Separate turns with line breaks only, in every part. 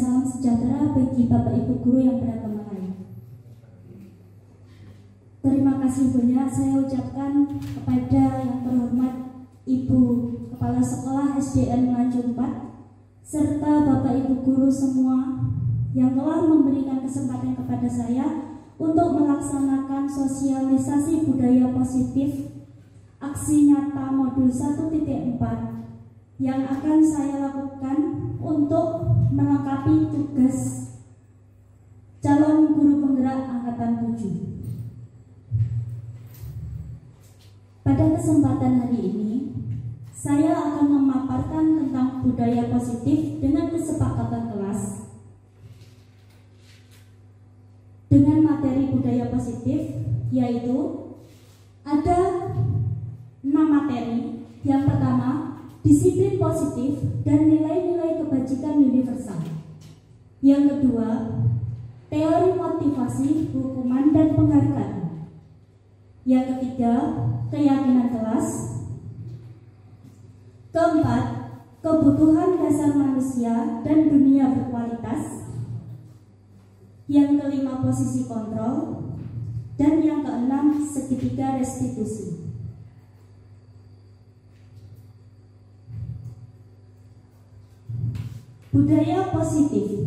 salam sejahtera bagi Bapak Ibu guru yang beragama lain. Terima kasih banyak saya ucapkan kepada yang terhormat Ibu Kepala Sekolah SDN Nganjuk 4 serta Bapak Ibu guru semua yang telah memberikan kesempatan kepada saya untuk melaksanakan sosialisasi budaya positif aksi nyata modul 1.4 yang akan saya lakukan untuk melengkapi tugas calon guru penggerak angkatan 7. Pada kesempatan hari ini, saya akan memaparkan tentang budaya positif dengan kesepakatan kelas dengan materi budaya positif, yaitu ada 6 materi. Yang pertama, disiplin positif dan nilai-nilai kebajikan universal. Yang kedua, teori motivasi, hukuman, dan penghargaan. Yang ketiga, keyakinan kelas. Keempat, kebutuhan dasar manusia dan dunia berkualitas. Yang kelima, posisi kontrol. Dan yang keenam, segitiga restitusi. Budaya positif.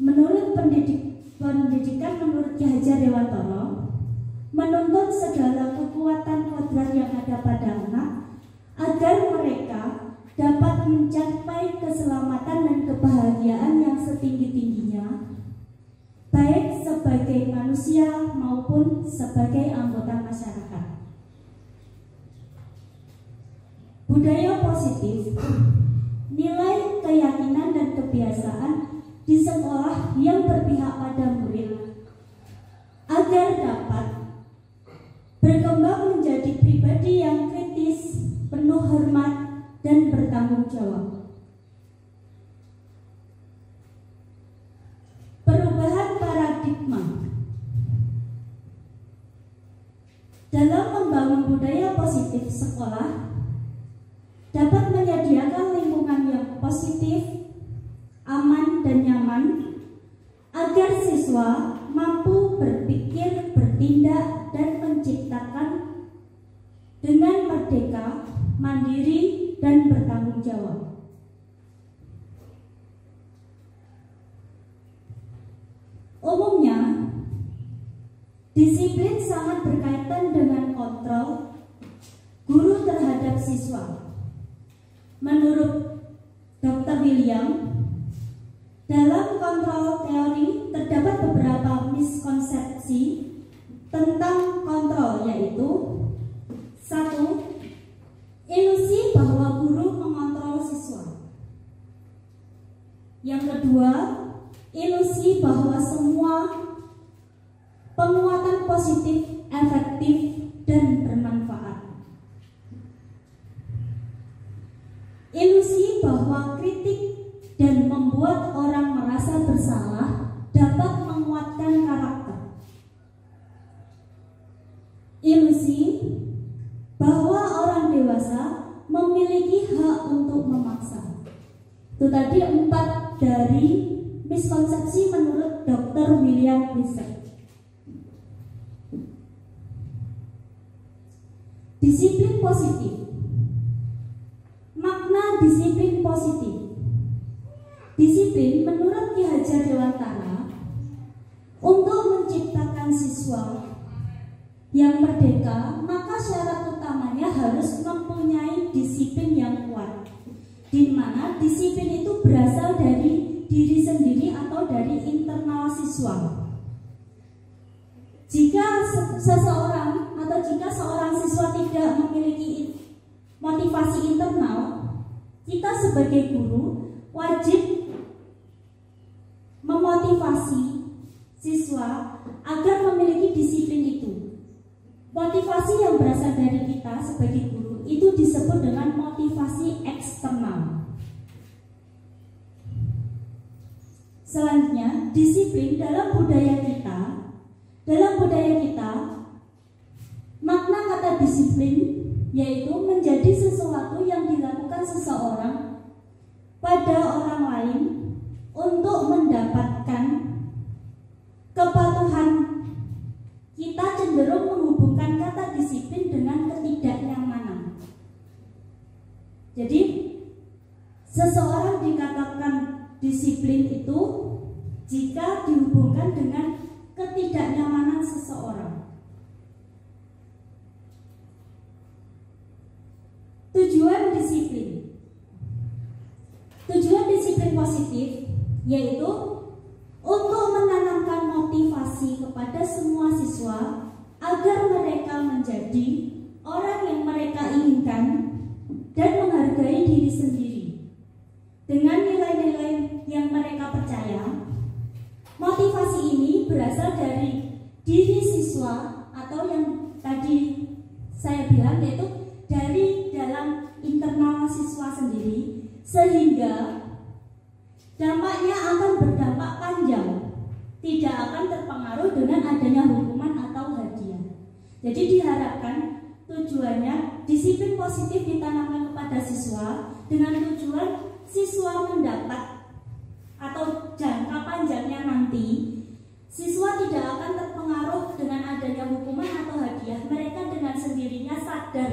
Menurut pendidikan menurut Ki Hajar Dewantara, menuntut segala kekuatan kodrat yang ada pada anak agar mereka dapat mencapai keselamatan dan kebahagiaan yang setinggi-tingginya, baik sebagai manusia maupun sebagai anggota masyarakat. Budaya positif, nilai, keyakinan, dan kebiasaan di sekolah yang berpihak pada murid agar dapat berkembang menjadi pribadi yang kritis, penuh hormat, dan bertanggung jawab. Perubahan paradigma dalam membangun budaya positif sekolah dapat menyediakan lingkungan yang positif, aman, dan nyaman agar siswa mampu berpikir, bertindak, dan menciptakan dengan merdeka, mandiri, dan bertanggung jawab. Umumnya, disiplin sangat berkaitan dengan kontrol guru terhadap siswa. Menurut Dr. William, dalam kontrol teori terdapat beberapa miskonsepsi tentang kontrol, yaitu 1. Ilusi bahwa guru mengontrol siswa. Yang kedua, ilusi bahwa semua penguatan positif, efektif, dan bermanfaat. Ilusi bahwa kritik dan membuat orang merasa bersalah dapat menguatkan karakter. Ilusi bahwa orang dewasa memiliki hak untuk memaksa. Itu tadi 4 dari miskonsepsi menurut Dr. William Wieser. Disiplin positif. Makna disiplin positif. Disiplin menurut Ki Hajar Dewantara untuk menciptakan siswa yang merdeka, maka syarat utamanya harus mempunyai disiplin yang kuat, di mana disiplin itu berasal dari diri sendiri atau dari internal siswa. Jika seseorang atau jika seorang siswa tidak memiliki motivasi internal, kita sebagai guru wajib memotivasi siswa agar memiliki disiplin itu. Motivasi yang berasal dari kita sebagai guru itu disebut dengan motivasi eksternal. Selanjutnya, disiplin dalam budaya kita. Makna kata disiplin yaitu menjadi sesuatu yang dilakukan seseorang pada orang lain untuk mendapatkan kepatuhan, kita cenderung menghubungkan kata disiplin dengan ketidaknyamanan. Jadi seseorang dikatakan disiplin itu jika dihubungkan dengan ketidaknyamanan seseorang. Tujuan disiplin positif yaitu untuk menanamkan motivasi kepada semua siswa agar mereka menjadi orang yang mereka inginkan dan menghargai diri sendiri dengan nilai-nilai yang mereka percaya. Motivasi ini berasal dari diri siswa atau yang tadi saya bilang yaitu dari dalam internal siswa sendiri, sehingga dampaknya akan berdampak panjang, tidak akan terpengaruh dengan adanya hukuman atau hadiah. Jadi diharapkan tujuannya disiplin positif ditanamkan kepada siswa dengan tujuan siswa mendapat atau jangka panjangnya nanti siswa tidak akan terpengaruh dengan adanya hukuman atau hadiah. Mereka dengan sendirinya sadar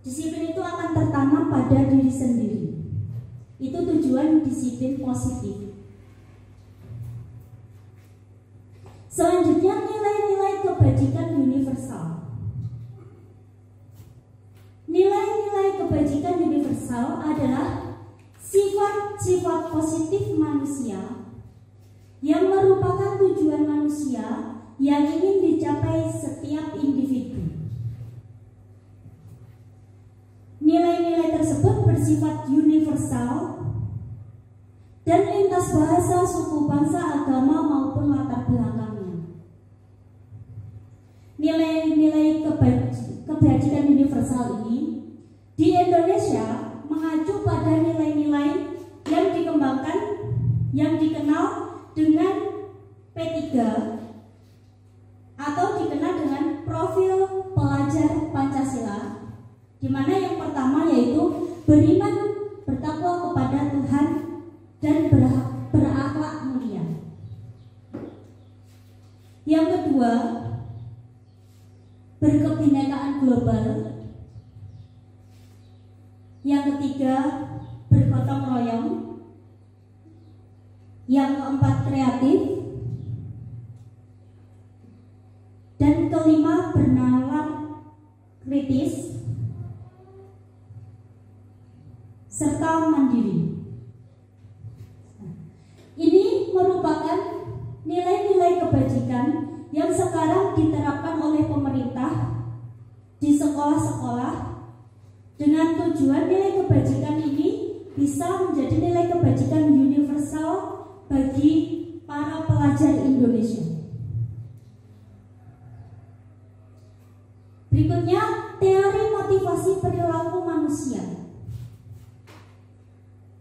disiplin itu akan tertanam pada diri sendiri. Itu tujuan disiplin positif. Selanjutnya, nilai-nilai kebajikan universal. Nilai-nilai kebajikan universal adalah sifat-sifat positif manusia yang merupakan tujuan manusia yang ingin dicapai setiap individu. Nilai-nilai tersebut bersifat universal dan lintas bahasa, suku, bangsa, agama maupun latar belakangnya. Nilai-nilai kebajikan universal ini di Indonesia mengacu pada nilai-nilai yang dikembangkan, yang dikenal dengan P3 atau dikenal dengan profil pelajar Pancasila, di mana yang pertama yaitu beriman, bertakwa kepada Tuhan, dan berakhlak mulia. Yang kedua, berkebinekaan global. Yang ketiga, bergotong royong. Yang keempat, kreatif. Dan kelima, bernalar kritis serta mandiri. Ini merupakan nilai-nilai kebajikan yang sekarang diterapkan oleh pemerintah di sekolah-sekolah dengan tujuan nilai kebajikan ini bisa menjadi nilai kebajikan universal bagi para pelajar Indonesia. Berikutnya, teori motivasi perilaku manusia.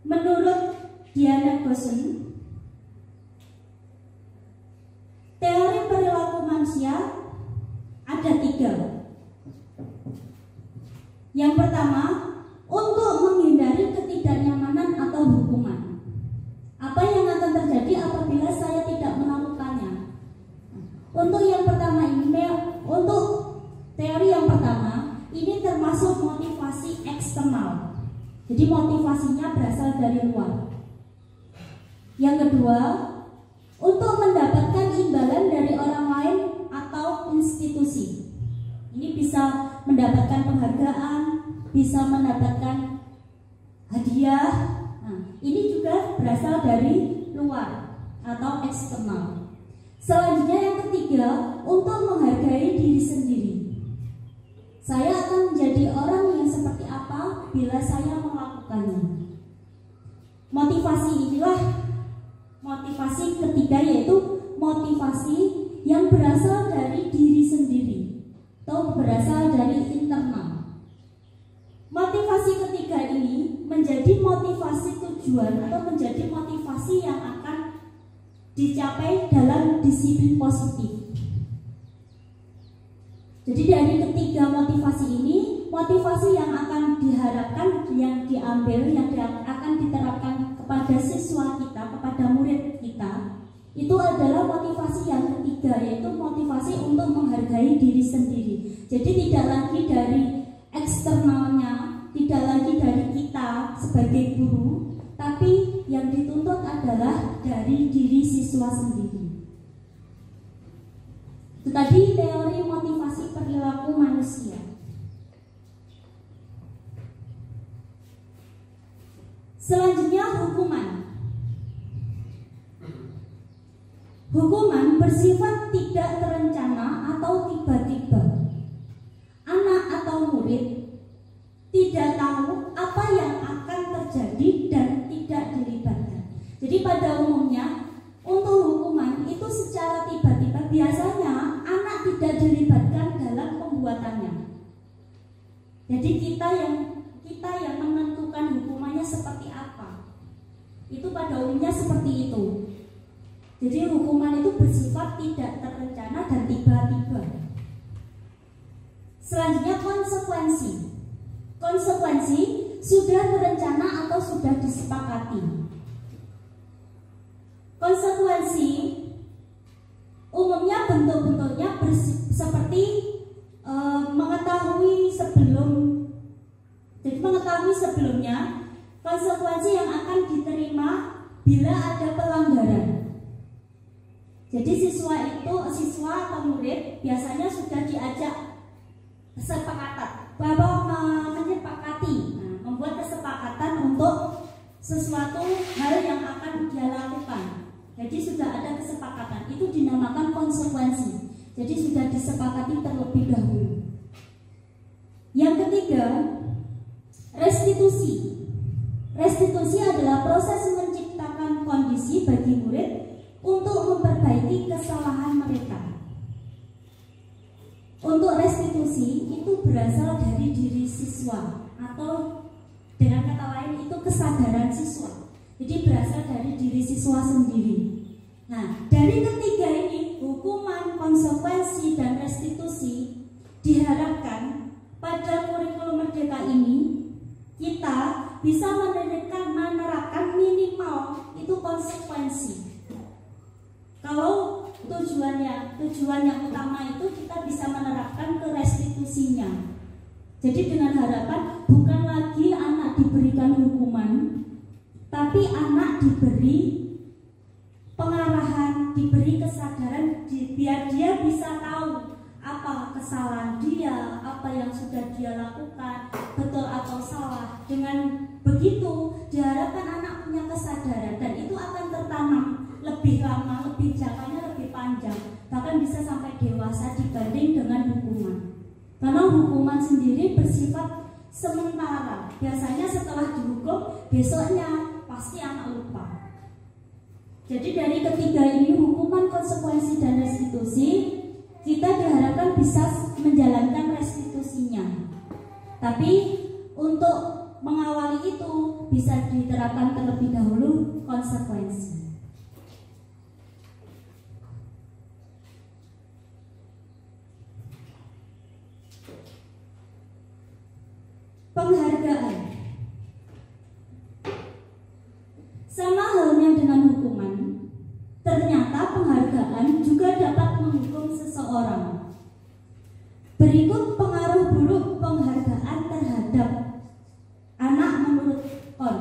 Menurut Diana Gossen, teori perilaku manusia ada 3. Yang pertama, untuk menghindari ketidaknyamanan atau hukuman. Apa yang akan terjadi apabila saya tidak melakukannya? Untuk yang pertama ini, untuk teori yang pertama, ini termasuk motivasi eksternal. Jadi motivasinya berasal dari luar. Yang kedua, untuk mendapatkan imbalan dari orang lain atau institusi. Ini bisa mendapatkan penghargaan, bisa mendapatkan hadiah. Nah, ini juga berasal dari luar atau eksternal. Selanjutnya yang ketiga, untuk menghargai diri sendiri. Saya akan menjadi orang yang seperti apa bila saya melakukannya. Motivasi inilah motivasi ketiga, yaitu motivasi yang berasal dari diri sendiri atau berasal dari internal. Motivasi ketiga ini menjadi motivasi tujuan atau menjadi motivasi yang akan dicapai dalam disiplin positif. Jadi dari ketiga motivasi ini, motivasi yang akan diharapkan, yang diambil, yang akan diterapkan kepada siswa kita, adalah motivasi yang ketiga, yaitu motivasi untuk menghargai diri sendiri. Jadi tidak lagi dari eksternalnya, tidak lagi dari kita sebagai guru, tapi yang dituntut adalah dari diri siswa sendiri. Itu tadi teori motivasi perilaku manusia. Selanjutnya hukuman. Hukuman bersifat tidak terencana atau tiba-tiba. Anak atau murid tidak tahu apa yang akan terjadi dan tidak dilibatkan. Jadi pada umumnya untuk hukuman itu secara tiba-tiba, biasanya anak tidak dilibatkan dalam pembuatannya. Jadi kita yang menentukan hukumannya seperti apa. Itu pada umumnya seperti itu. Jadi hukuman itu bersifat tidak terencana dan tiba-tiba. Selanjutnya konsekuensi. Konsekuensi sudah terencana atau sudah disepakati. Konsekuensi umumnya bentuk-bentuknya seperti mengetahui sebelumnya konsekuensi yang akan diterima bila ada pelanggaran. Jadi siswa atau murid biasanya sudah diajak kesepakatan bahwa menyepakati, membuat kesepakatan untuk sesuatu hal yang akan dia lakukan. Jadi sudah ada kesepakatan, itu dinamakan konsekuensi. Jadi sudah disepakati terlebih dahulu. Yang ketiga, restitusi. Restitusi adalah proses menciptakan kondisi bagi murid untuk memperbaiki kesalahan mereka. Untuk restitusi itu berasal dari diri siswa, atau dengan kata lain itu kesadaran siswa. Jadi berasal dari diri siswa sendiri. Nah, dari ketiga ini, hukuman, konsekuensi, dan restitusi, diharapkan pada kurikulum Merdeka ini kita bisa menerapkan minimal itu konsekuensi. Kalau tujuan yang utama itu kita bisa menerapkan ke restitusinya. Jadi dengan harapan bukan lagi anak diberikan hukuman, tapi anak diberi pengarahan, diberi kesadaran, biar dia bisa tahu apa kesalahan dia, apa yang sudah dia lakukan, betul atau salah. Dengan begitu diharapkan anak punya kesadaran, dan itu akan tertanam lebih lama, lebih jangkanya lebih panjang, bahkan bisa sampai dewasa dibanding dengan hukuman. Karena hukuman sendiri bersifat sementara. Biasanya setelah dihukum, besoknya pasti anak lupa. Jadi dari ketiga ini, hukuman, konsekuensi, dan restitusi, kita diharapkan bisa menjalankan restitusinya. Tapi untuk mengawali itu bisa diterapkan terlebih dahulu konsekuensi. Penghargaan. Sama halnya dengan hukuman, ternyata penghargaan juga dapat menghukum seseorang. Berikut pengaruh buruk penghargaan terhadap anak menurut Kohn.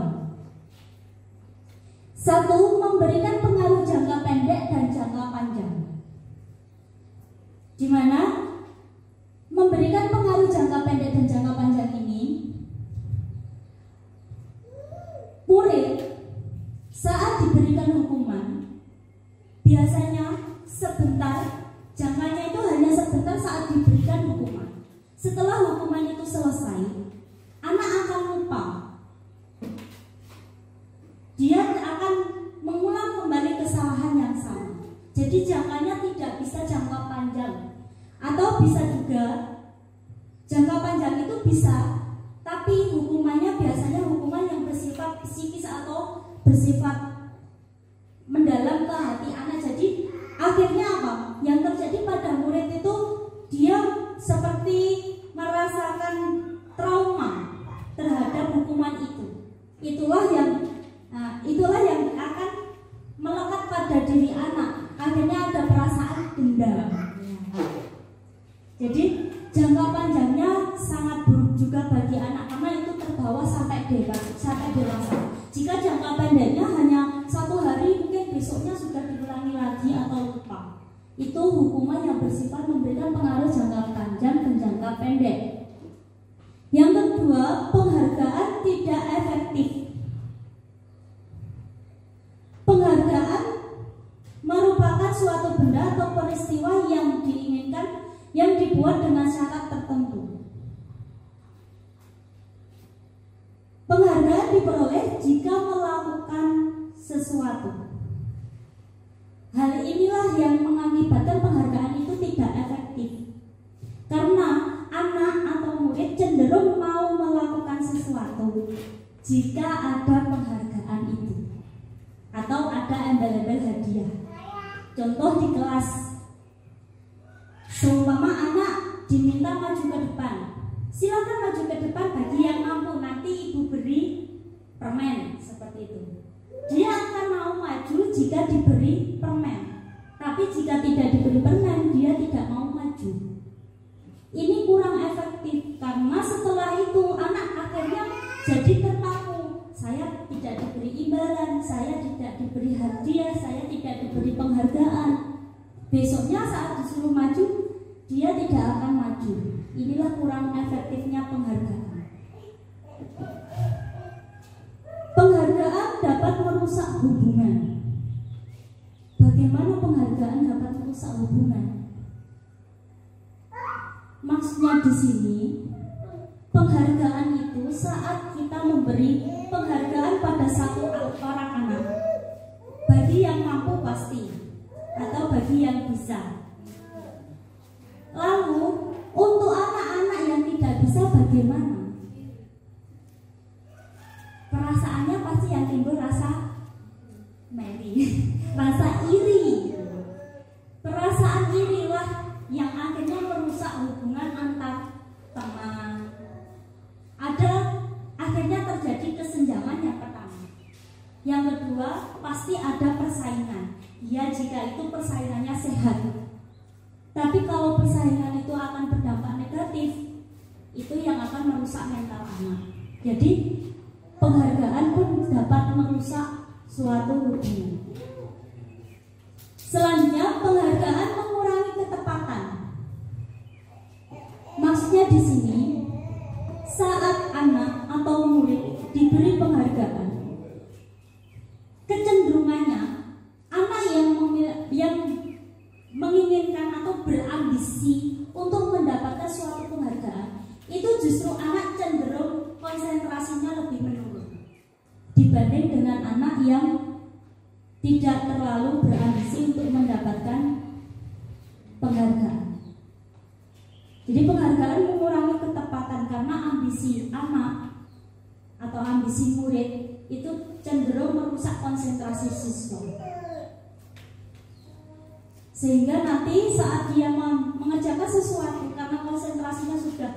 1. Memberikan pengaruh jangka pendek dan jangka panjang. Di mana memberikan pengaruh jangka pendek dan jangka panjang ini, murid saat diberikan hukuman biasanya sebentar, jangkanya itu hanya sebentar saat diberikan hukuman. Setelah hukuman itu selesai, anak akan lupa. Dia akan mengulang kembali kesalahan yang sama. Jadi jangkanya tidak bisa jangka panjang. Atau bisa juga jangka panjang itu bisa, tapi hukumannya biasanya hukuman yang bersifat psikis atau bersifat mendalam ke hati anak. Jadi akhirnya apa? Yang terjadi pada murid itu, dia seperti merasakan trauma terhadap hukuman itu. Itulah yang akan melekat pada diri anak. Itu hukuman yang bersifat memberikan pengaruh jangka panjang dan jangka pendek. Yang kedua, penghargaan tidak efektif. Penghargaan merupakan suatu benda atau peristiwa yang diinginkan yang dibuat dengan syarat tertentu. Penghargaan diperoleh jika melakukan sesuatu. Hal inilah yang mengakibatkan penghargaan itu tidak efektif. Karena anak atau murid cenderung mau melakukan sesuatu jika ada penghargaan itu atau ada embel-embel hadiah. Contoh di kelas, seumpama anak diminta maju ke depan, silakan maju ke depan bagi yang mampu, nanti ibu beri permen, seperti itu. Dia akan mau maju jika diberi permen, tapi jika tidak diberi permen dia tidak mau maju. Ini kurang efektif karena setelah itu anak akhirnya jadi terpaku. Saya tidak diberi imbalan, saya tidak diberi hadiah, saya tidak diberi penghargaan. Besoknya saat disuruh maju, dia tidak akan maju. Inilah kurang efektifnya penghargaan. Penghargaan dapat merusak hubungan. Bagaimana penghargaan dapat merusak hubungan? Maksudnya di sini, penghargaan itu saat kita memberi penghargaan pada satu orang anak, bagi yang mampu pasti, atau bagi yang bisa. Lalu untuk anak-anak yang tidak bisa bagaimana? Perasaannya pasti yang timbul rasa meri, rasa iri. Perasaan irilah yang akhirnya merusak hubungan antar teman. Akhirnya terjadi kesenjangan yang pertama. Yang kedua, pasti ada persaingan. Ya, jika itu persaingannya sehat. Tapi kalau persaingan itu akan berdampak negatif, itu yang akan merusak mental anak. Jadi penghargaan pun dapat merusak suatu hubungan. Selanjutnya, penghargaan mengurangi ketepatan. Maksudnya di sini, saat anak atau murid diberi penghargaan, kecenderungannya anak yang menginginkan atau berambisi untuk mendapatkan suatu penghargaan, itu justru anak cenderung konsentrasinya lebih menurun dibanding dengan anak yang tidak terlalu berambisi untuk mendapatkan penghargaan. Jadi penghargaan mengurangi ketepatan karena ambisi anak atau ambisi murid itu cenderung merusak konsentrasi siswa. Sehingga nanti saat dia mengerjakan sesuatu karena konsentrasinya sudah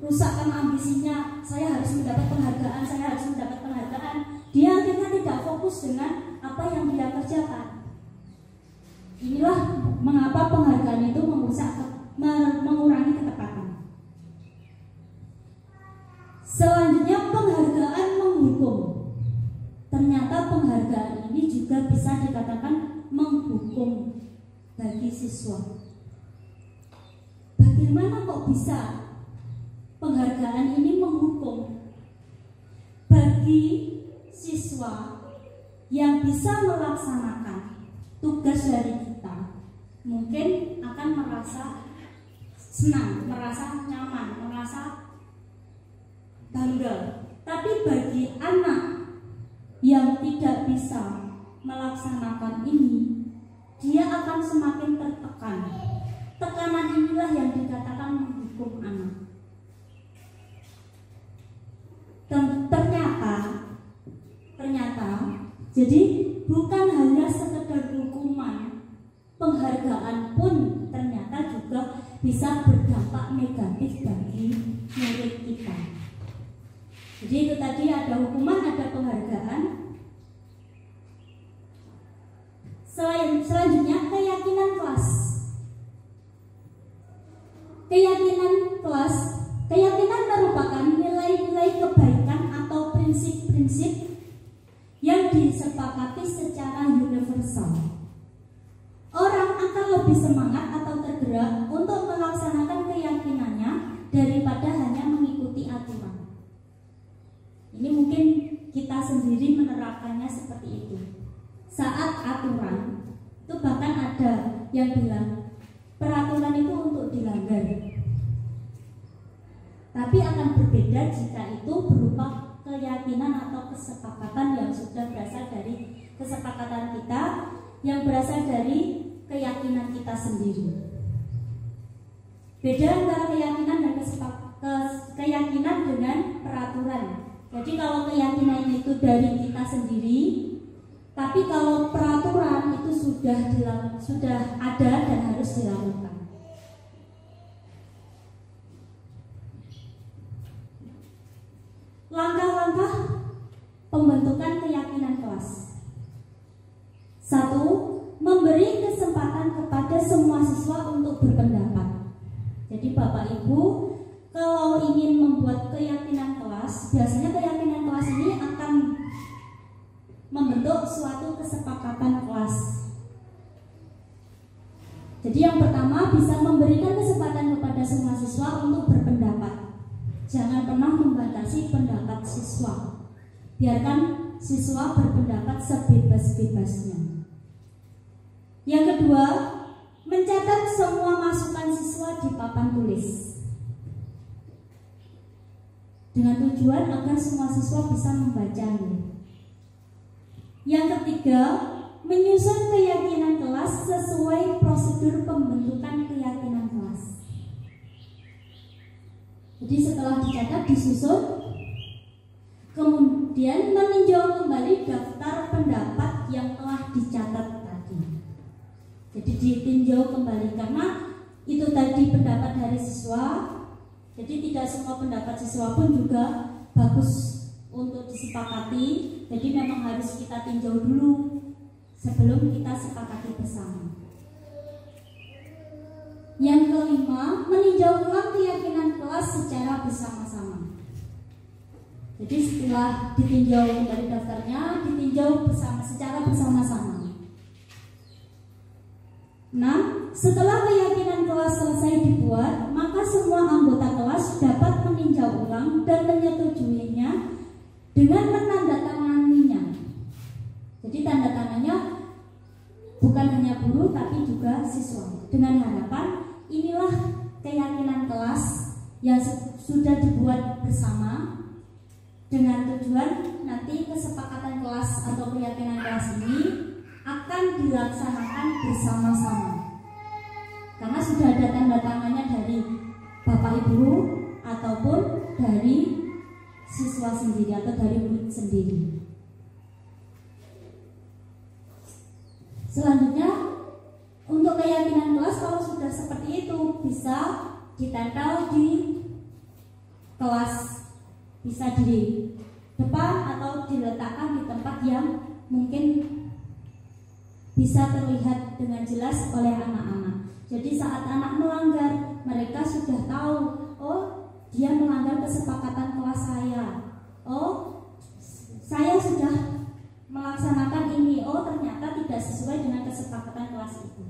rusak karena ambisinya, saya harus mendapat penghargaan, saya harus mendapat penghargaan, dia akhirnya tidak fokus dengan apa yang dia kerjakan. Inilah mengapa penghargaan itu mengurangi ketepatan. Selanjutnya, penghargaan menghukum. Ternyata penghargaan ini juga bisa dikatakan menghukum bagi siswa. Bagaimana kok bisa penghargaan ini menghukum? Bagi siswa yang bisa melaksanakan tugas dari kita, mungkin akan merasa senang, merasa nyaman, merasa bangga. Tapi bagi anak yang tidak bisa melaksanakan ini, dia akan semakin tertekan. Tekanan inilah yang dikatakan menghukum anak. Dan ternyata jadi bukan hanya sekedar hukuman, penghargaan pun ternyata juga bisa berdampak negatif bagi murid kita. Jadi itu tadi, ada hukuman, ada penghargaan. Selanjutnya, keyakinan kelas. Keyakinan merupakan nilai-nilai kebaikan atau prinsip-prinsip yang disepakati secara universal. Orang akan lebih semangat atau tergerak untuk melaksanakan keyakinannya daripada hanya mengikuti aturan. Ini mungkin kita sendiri menerapkannya seperti itu. Saat aturan, itu bahkan ada yang bilang peraturan itu untuk dilanggar. Tapi akan berbeda jika itu berupa keyakinan atau kesepakatan yang sudah berasal dari kesepakatan kita, yang berasal dari keyakinan kita sendiri. Beda antara keyakinan dan keyakinan dengan peraturan. Jadi kalau keyakinan itu dari kita sendiri, tapi kalau peraturan itu sudah ada dan harus dilakukan. Langkah-langkah pembentukan keyakinan kelas. 1. Memberi kesempatan kepada semua siswa untuk berpendapat. Jadi Bapak Ibu, kalau ingin membuat keyakinan kelas, biasanya keyakinan kelas ini akan membentuk suatu kesepakatan kelas. Jadi yang pertama, bisa memberikan kesempatan kepada semua siswa untuk berpendapat. Jangan pernah membatasi pendapat siswa. Biarkan siswa berpendapat sebebas-bebasnya. Yang kedua, mencatat semua masukan siswa di papan tulis, dengan tujuan agar semua siswa bisa membacanya. Yang ketiga, menyusun keyakinan kelas sesuai prosedur pembentukan keyakinan kelas. Jadi setelah dicatat, disusun, kemudian meninjau kembali daftar pendapat yang telah dicatat tadi. Jadi ditinjau kembali, karena itu tadi pendapat dari siswa. Jadi tidak semua pendapat siswa pun juga bagus untuk disepakati. Jadi memang harus kita tinjau dulu sebelum kita sepakati bersama. Yang kelima, meninjau ulang keyakinan kelas secara bersama-sama. Jadi setelah ditinjau dari daftarnya, ditinjau secara bersama-sama. Nah, setelah keyakinan kelas selesai dibuat, maka semua anggota kelas dapat meninjau ulang dan menyetujuinya dengan menandatanganinya. Jadi tanda tangannya bukan hanya guru tapi juga siswa. Dengan harapan inilah keyakinan kelas yang sudah dibuat bersama, dengan tujuan nanti kesepakatan kelas atau keyakinan kelas ini akan dilaksanakan bersama-sama. Karena sudah ada tanda tangannya dari Bapak Ibu ataupun dari siswa sendiri atau dari murid sendiri. Selanjutnya, untuk keyakinan kelas kalau sudah seperti itu bisa ditempel di kelas, bisa di depan atau diletakkan di tempat yang mungkin bisa terlihat dengan jelas oleh anak-anak. Jadi saat anak melanggar, mereka sudah tahu, oh dia melanggar kesepakatan kelas saya, oh saya sudah melaksanakan ini, oh ternyata tidak sesuai dengan kesepakatan kelas itu.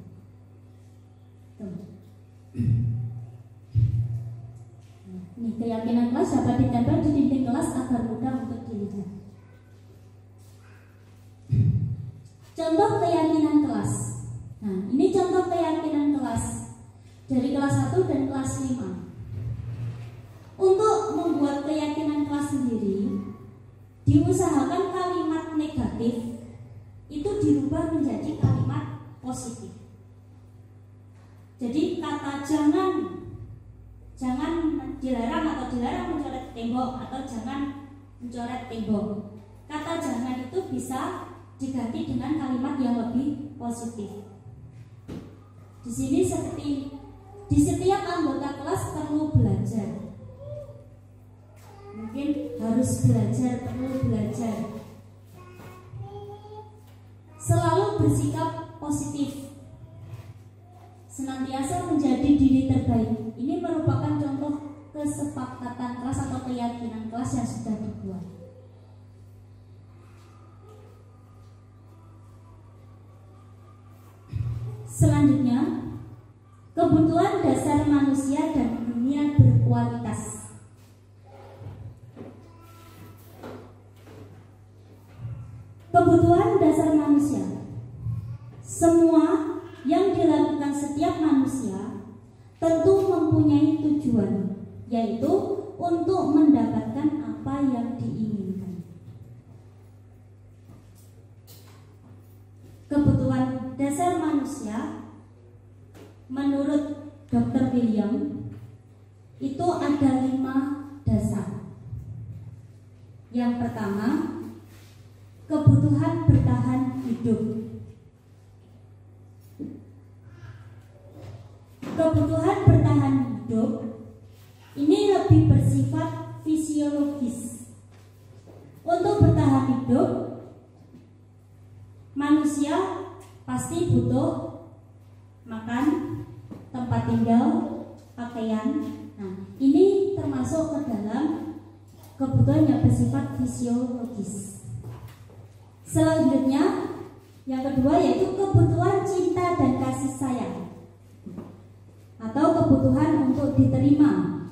Ini keyakinan kelas dapat ditempel di dinding kelas agar mudah untuk dilihat. Contoh keyakinan kelas. Nah, ini contoh keyakinan kelas dari kelas 1 dan kelas 5. Untuk membuat keyakinan kelas sendiri, diusahakan kalimat negatif itu dirubah menjadi kalimat positif. Jadi kata jangan dilarang atau dilarang mencoret tembok atau jangan mencoret tembok. Kata jangan itu bisa diganti dengan kalimat yang lebih positif. Di sini seperti di setiap anggota kelas perlu belajar. Mungkin harus belajar, perlu belajar. Selalu bersikap positif. Senantiasa menjadi diri terbaik. Ini merupakan contoh kesepakatan kelas atau keyakinan kelas yang sudah dibuat. Selanjutnya, kebutuhan dasar manusia dan dunia berkualitas. Kebutuhan dasar manusia. Semua yang dilakukan setiap manusia tentu mempunyai tujuan, yaitu untuk mendapatkan apa yang diinginkan. Kebutuhan dasar manusia menurut Dr. William itu ada 5 dasar. Yang pertama, kebutuhan bertahan hidup. Kebutuhan bertahan hidup ini lebih bersifat fisiologis. Untuk bertahan hidup, manusia pasti butuh makan, tempat tinggal, pakaian. Nah, ini termasuk ke dalam kebutuhan yang bersifat fisiologis. Selanjutnya, yang kedua yaitu kebutuhan cinta dan kasih sayang atau kebutuhan untuk diterima.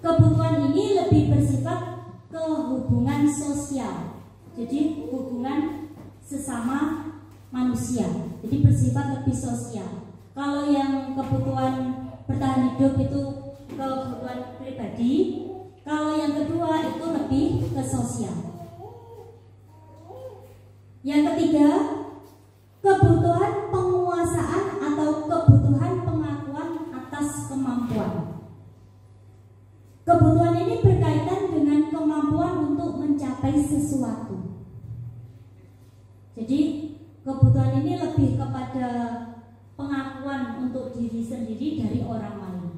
Kebutuhan ini lebih bersifat ke hubungan sosial, jadi hubungan sesama manusia, jadi bersifat lebih sosial. Kalau yang kebutuhan bertahan hidup itu kebutuhan pribadi, kalau yang kedua itu lebih ke sosial. Yang ketiga, kebutuhan penguasaan atau kebutuhan pengakuan atas kemampuan. Kebutuhan ini berkaitan dengan kemampuan untuk mencapai sesuatu. Jadi kebutuhan ini lebih kepada pengakuan untuk diri sendiri dari orang lain.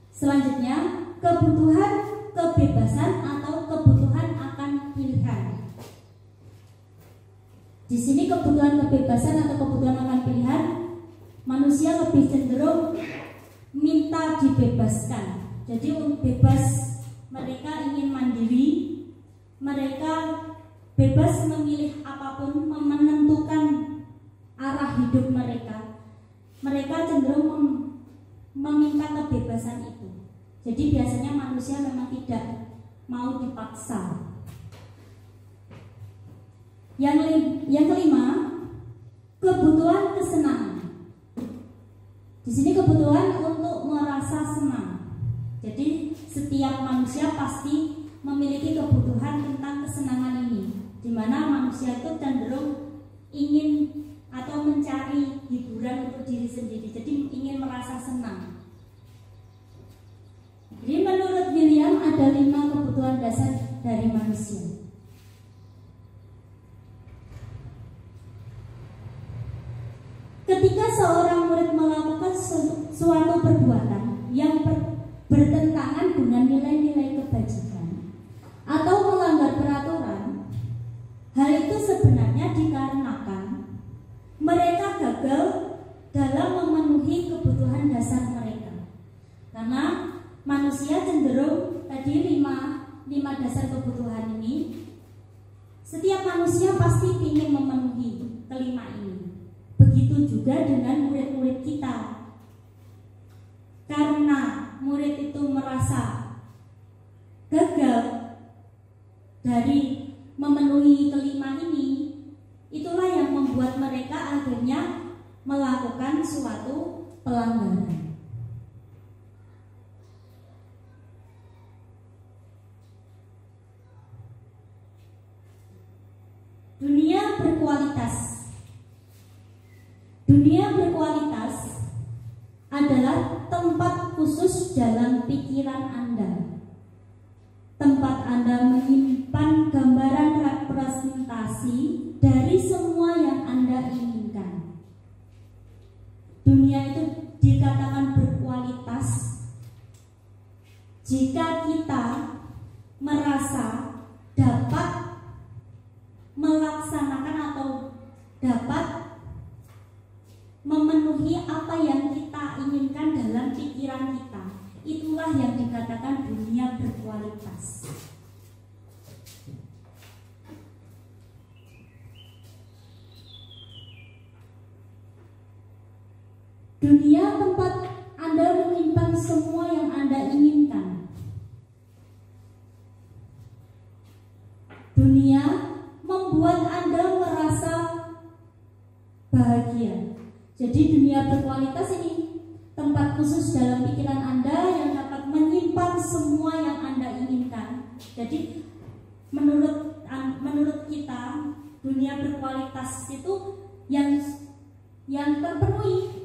Selanjutnya, kebutuhan kebebasan atau kebutuhan akan pilihan. Di sini kebutuhan kebebasan atau kebutuhan akan pilihan, manusia lebih cenderung minta dibebaskan. Jadi bebas, mereka ingin mandiri, mereka bebas memilih apapun, menentukan arah hidup mereka. Mereka cenderung meminta kebebasan itu. Jadi biasanya manusia memang tidak mau dipaksa. Yang kelima, kebutuhan kesenangan. Di sini kebutuhan untuk merasa senang. Jadi setiap manusia pasti memiliki kebutuhan tentang kesenangan ini, di mana manusia itu cenderung ingin atau mencari hiburan untuk diri sendiri. Jadi ingin merasa senang. Jadi menurut William ada 5 kebutuhan dasar dari manusia. Ketika seorang murid melakukan suatu perbuatan yang bertentangan dengan nilai-nilai kebajikan atau melanggar peraturan, hal itu sebenarnya dikarenakan mereka gagal dalam memenuhi kebutuhan dasar mereka. Karena manusia cenderung tadi 5 dasar kebutuhan ini, setiap manusia pasti ingin memenuhi kelima ini. Begitu juga dengan murid-murid kita. Karena murid itu merasa gagal dari memenuhi kelima ini, itulah yang membuat mereka akhirnya melakukan suatu pelanggaran. Dunia berkualitas. Dunia berkualitas adalah tempat khusus dalam pikiran Anda. Tempat Anda menyimpan gambaran representasi dari semua yang Anda inginkan. Dunia itu dikatakan berkualitas jika kita merasa dapat melaksanakan atau dapat memenuhi apa yang kita inginkan dalam pikiran kita. Itulah yang dikatakan dunia berkualitas. Dunia tempat Anda menyimpan semua yang Anda inginkan. Dunia membuat Anda merasa bahagia. Jadi dunia berkualitas ini tempat khusus dalam pikiran Anda yang dapat menyimpan semua yang Anda inginkan. Jadi menurut kita dunia berkualitas itu yang terpenuhi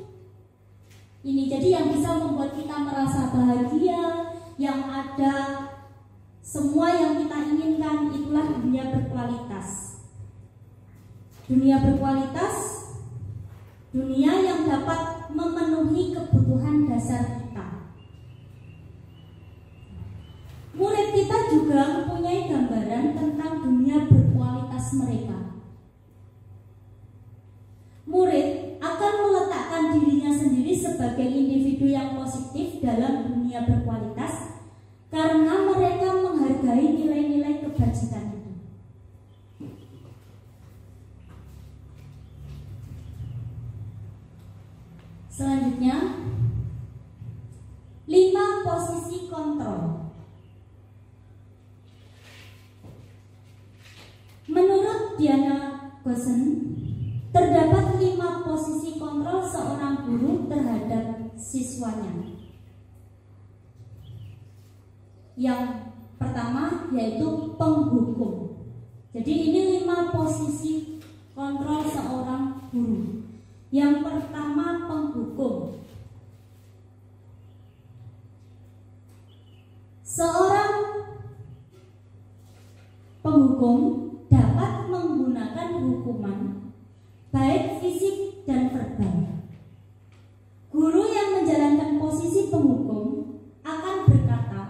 ini. Jadi yang bisa membuat kita merasa bahagia, yang ada semua yang kita inginkan, itulah dunia berkualitas. Dunia berkualitas, dunia yang dapat memenuhi kebutuhan dasar kita. Murid kita juga mempunyai gambaran tentang dunia berkualitas mereka. Murid akan meletakkan dirinya sendiri sebagai individu yang positif dalam dunia berkualitas karena mereka menghargai nilai-nilai kebajikan itu. Selanjutnya, 5 posisi kontrol. Menurut Diana Gossen, terdapat 5 posisi kontrol seorang guru terhadap siswanya. Yang pertama yaitu penghukum. Jadi ini 5 posisi kontrol seorang guru. Yang pertama penghukum. Seorang penghukum dapat menggunakan hukuman baik fisik dan verbal. Guru yang menjalankan posisi penghukum akan berkata,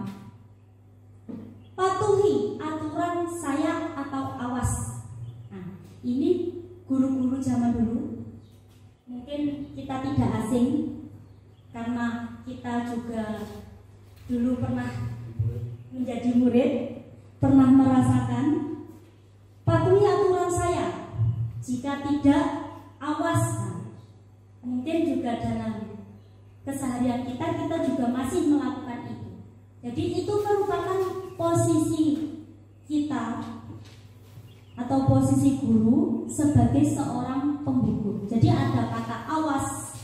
patuhi aturan saya atau awas. Nah, ini guru-guru zaman dulu. Mungkin kita tidak asing karena kita juga dulu pernah menjadi murid, pernah merasakan patuhi aturan saya. Jika tidak, awas. Nah, mungkin juga dalam keseharian kita juga masih melakukan itu. Jadi itu merupakan posisi kita atau posisi guru sebagai seorang penghukum. Jadi ada kata awas,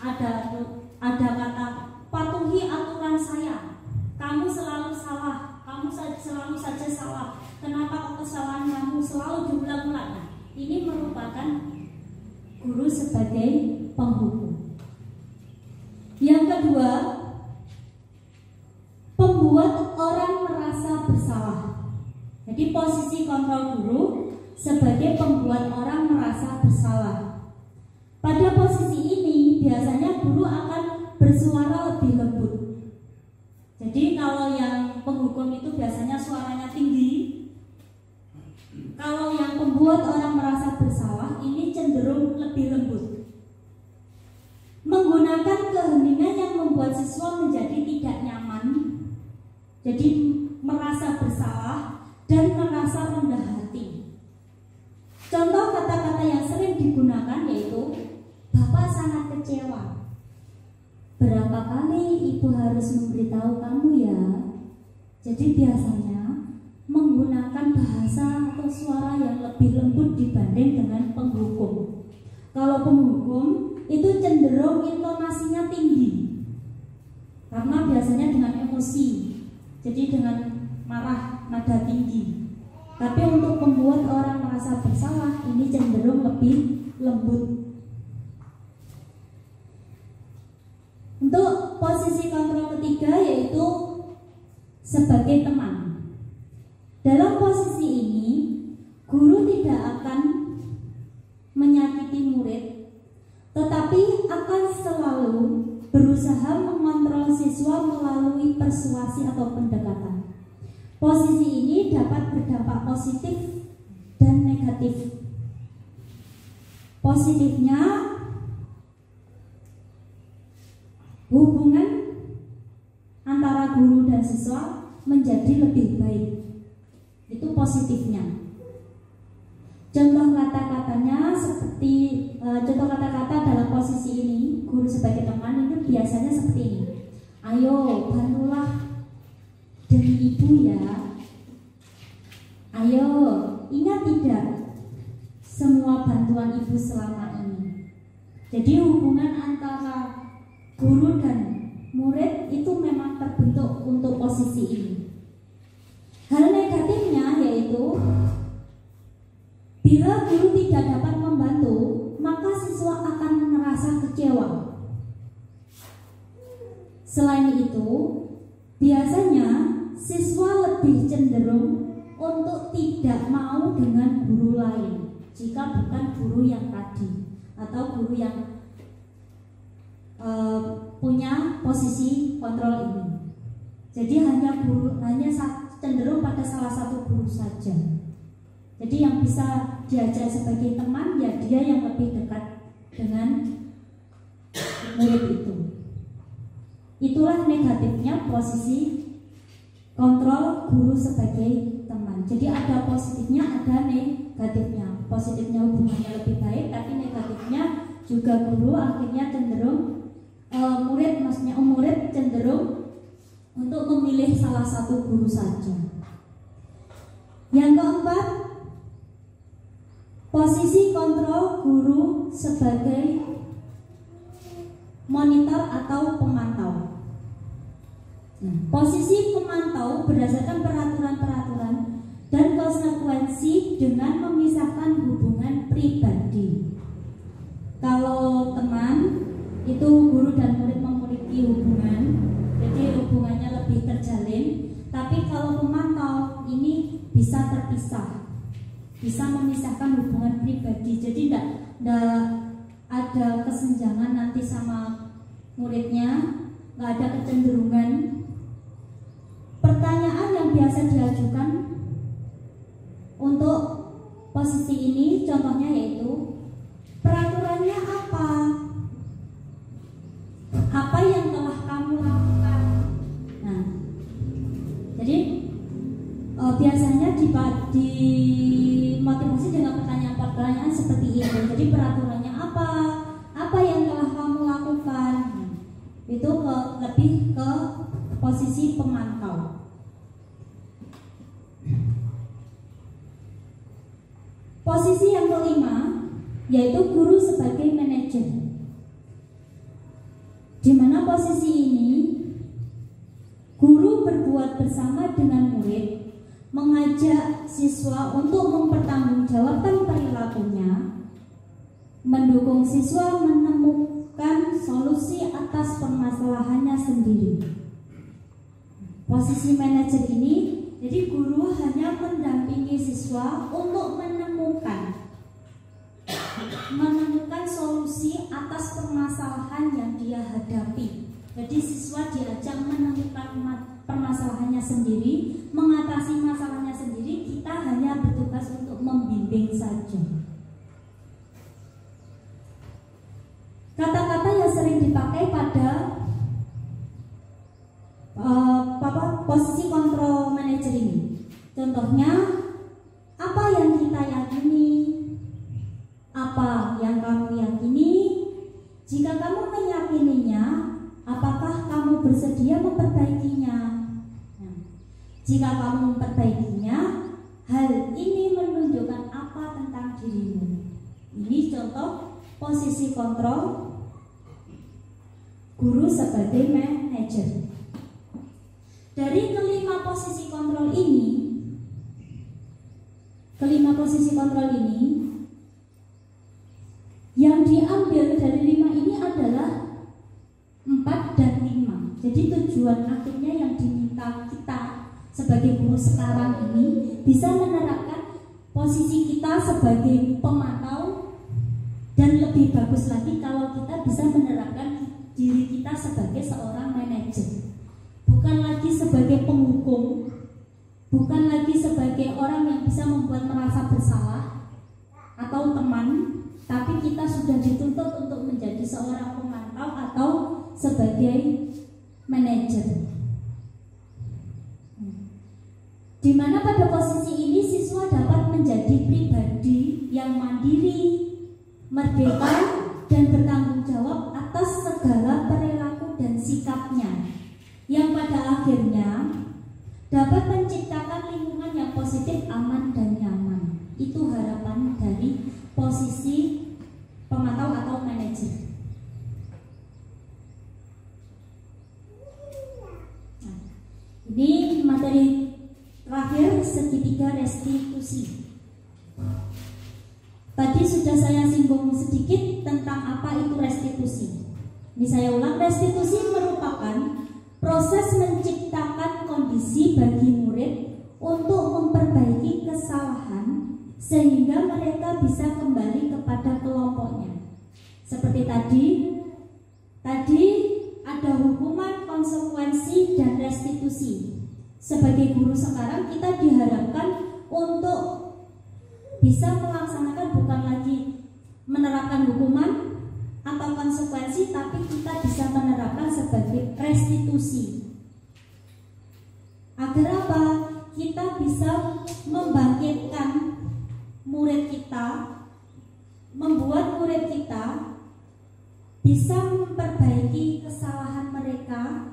ada kata patuhi aturan saya. Kamu selalu salah, kamu selalu saja salah. Kenapa kesalahan kamu selalu diulang-ulang? Nah, ini merupakan guru sebagai penghukum. Yang kedua, membuat orang merasa bersalah. Jadi posisi kontrol guru sebagai pembuat orang merasa bersalah. Pada posisi ini biasanya guru akan bersuara lebih lembut. Jadi kalau yang penghukum itu biasanya suaranya tinggi. Kalau yang membuat orang merasa bersalah ini cenderung lebih lembut. Menggunakan keheningan yang membuat siswa menjadi tidak nyaman. Jadi merasa bersalah dan merasa rendah hati. Contoh kata-kata yang sering digunakan yaitu Bapak sangat kecewa. Berapa kali ibu harus memberitahu kamu ya? Jadi biasanya menggunakan bahasa atau suara yang lebih lembut dibanding dengan penghukum. Kalau penghukum itu cenderung intonasinya tinggi karena biasanya dengan emosi. Jadi dengan marah, nada tinggi. Tapi untuk membuat orang merasa bersalah ini cenderung lebih lembut. Untuk posisi kontrol ketiga yaitu sebagai teman. Dalam posisi ini guru tidak akan menyakiti murid, tetapi akan selalu berusaha mengontrol siswa melalui persuasi atau pendekatan. Posisi ini dapat berdampak positif dan negatif. Positifnya, hubungan antara guru dan siswa menjadi lebih baik. Itu positifnya. Contoh kata-katanya seperti contoh kata-kata dalam posisi ini, guru sebagai teman itu biasanya seperti ini. Ayo bantulah demi ibu ya. Ayo, ingat tidak semua bantuan ibu selama ini. Jadi hubungan antara guru dan murid itu memang terbentuk untuk posisi ini. Hal negatifnya yaitu bila guru tidak dapat membantu, maka siswa akan merasa kecewa. Selain itu, biasanya siswa lebih cenderung untuk tidak mau dengan guru lain jika bukan guru yang tadi atau guru yang punya posisi kontrol ini. Jadi hanya cenderung pada salah satu guru saja. Jadi yang bisa diajak sebagai teman ya dia yang lebih dekat dengan murid itu. Itulah negatifnya posisi kontrol guru sebagai teman. Jadi ada positifnya, ada negatifnya. Positifnya hubungannya lebih baik, tapi negatifnya juga guru akhirnya cenderung murid cenderung untuk memilih salah satu guru saja. Yang keempat, posisi kontrol guru sebagai monitor atau pemantau. Posisi pemantau berdasarkan peraturan-peraturan dan konsekuensi dengan memisahkan hubungan pribadi. Kalau teman itu guru dan murid memiliki hubungan, jadi hubungannya lebih terjalin. Tapi kalau pemantau ini bisa terpisah, bisa memisahkan hubungan pribadi. Jadi tidak ada kesenjangan nanti sama muridnya, nggak ada kecenderungan. Pertanyaan yang biasa diajukan untuk posisi ini contohnya yaitu peraturannya apa? Apa yang telah kamu lakukan? Nah, jadi biasanya dimotivasi dengan pertanyaan-pertanyaan seperti itu. Jadi peraturannya apa? Apa yang telah kamu lakukan? Itu lebih ke posisi pemantau. Posisi yang kelima yaitu guru sebagai manajer, di mana posisi ini guru berbuat bersama dengan murid, mengajak siswa untuk mempertanggungjawabkan perilakunya, mendukung siswa menemukan solusi atas permasalahannya sendiri. Posisi manajer ini, jadi guru hanya mendampingi siswa untuk menemukan solusi atas permasalahan yang dia hadapi. Jadi siswa diajak menemukan permasalahannya sendiri, mengatasi masalahnya sendiri. Kita hanya bertugas untuk membimbing saja. Kata-kata yang sering dipakai pada posisi kontrol manajer ini, contohnya apa yang kita yakini, apa yang kamu yakini, jika kamu meyakininya, apakah kamu bersedia memperbaikinya? Jika kamu memperbaikinya, hal ini menunjukkan apa tentang dirimu. Ini contoh posisi kontrol guru sebagai manajer. Dari kelima posisi kontrol ini, yang diambil dari 5 ini adalah 4 dan 5. Jadi tujuan akhirnya yang diminta kita sebagai guru sekarang ini bisa menerapkan posisi kita sebagai pemantau, dan lebih bagus lagi kalau kita bisa menerapkan diri kita sebagai seorang manajer. Bukan lagi sebagai penghukum, bukan lagi sebagai orang yang bisa membuat merasa bersalah atau teman, tapi kita sudah dituntut untuk menjadi seorang pemantau atau sebagai manajer. di mana pada posisi ini siswa dapat menjadi pribadi yang mandiri, merdeka, dan bertanggung jawab atas segala perilaku dan sikapnya, yang pada akhirnya dapat menciptakan lingkungan yang positif, aman, dan nyaman. Itu harapan dari posisi pemantau atau manajer. Nah, ini materi terakhir, segitiga restitusi. Tadi sudah saya singgung sedikit tentang apa itu restitusi. Ini saya ulang, restitusi merupakan proses menciptakan kondisi bagi murid untuk memperbaiki kesalahan sehingga mereka bisa kembali kepada kelompoknya. Seperti tadi ada hukuman, konsekuensi, dan restitusi. Sebagai guru sekarang kita diharapkan untuk bisa melaksanakan bukan lagi menerapkan hukuman atau konsekuensi, tapi kita bisa menerapkan sebagai restitusi. Agar apa? Kita bisa membangkitkan murid kita, membuat murid kita bisa memperbaiki kesalahan mereka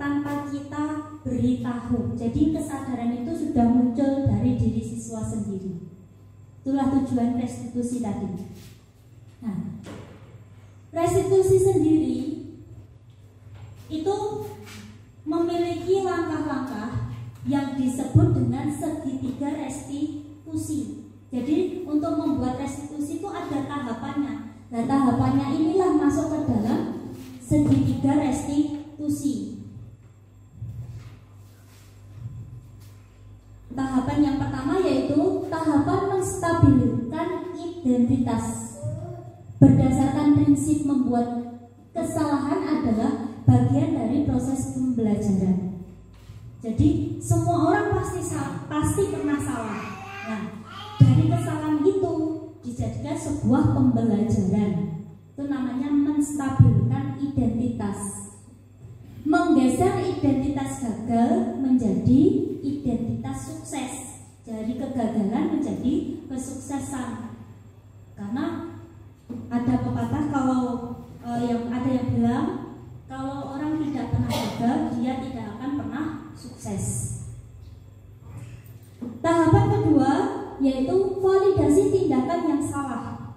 tanpa kita beritahu. Jadi kesadaran itu sudah muncul dari diri siswa sendiri. Itulah tujuan restitusi tadi. Nah, restitusi sendiri itu memiliki langkah-langkah yang disebut dengan segitiga restitusi. Jadi untuk membuat restitusi itu ada tahapannya. Nah, tahapannya inilah masuk ke dalam segitiga restitusi. Tahapan yang pertama yaitu tahapan menstabilkan identitas. Berdasarkan prinsip membuat kesalahan adalah bagian dari proses pembelajaran. Jadi semua orang pasti pernah salah. Nah, dari kesalahan itu dijadikan sebuah pembelajaran. Itu namanya menstabilkan identitas. Menggeser identitas gagal menjadi identitas sukses. Dari kegagalan menjadi kesuksesan. Karena ada pepatah yang bilang kalau orang tidak pernah gagal, dia tidak akan pernah sukses. Tahapan kedua yaitu validasi tindakan yang salah.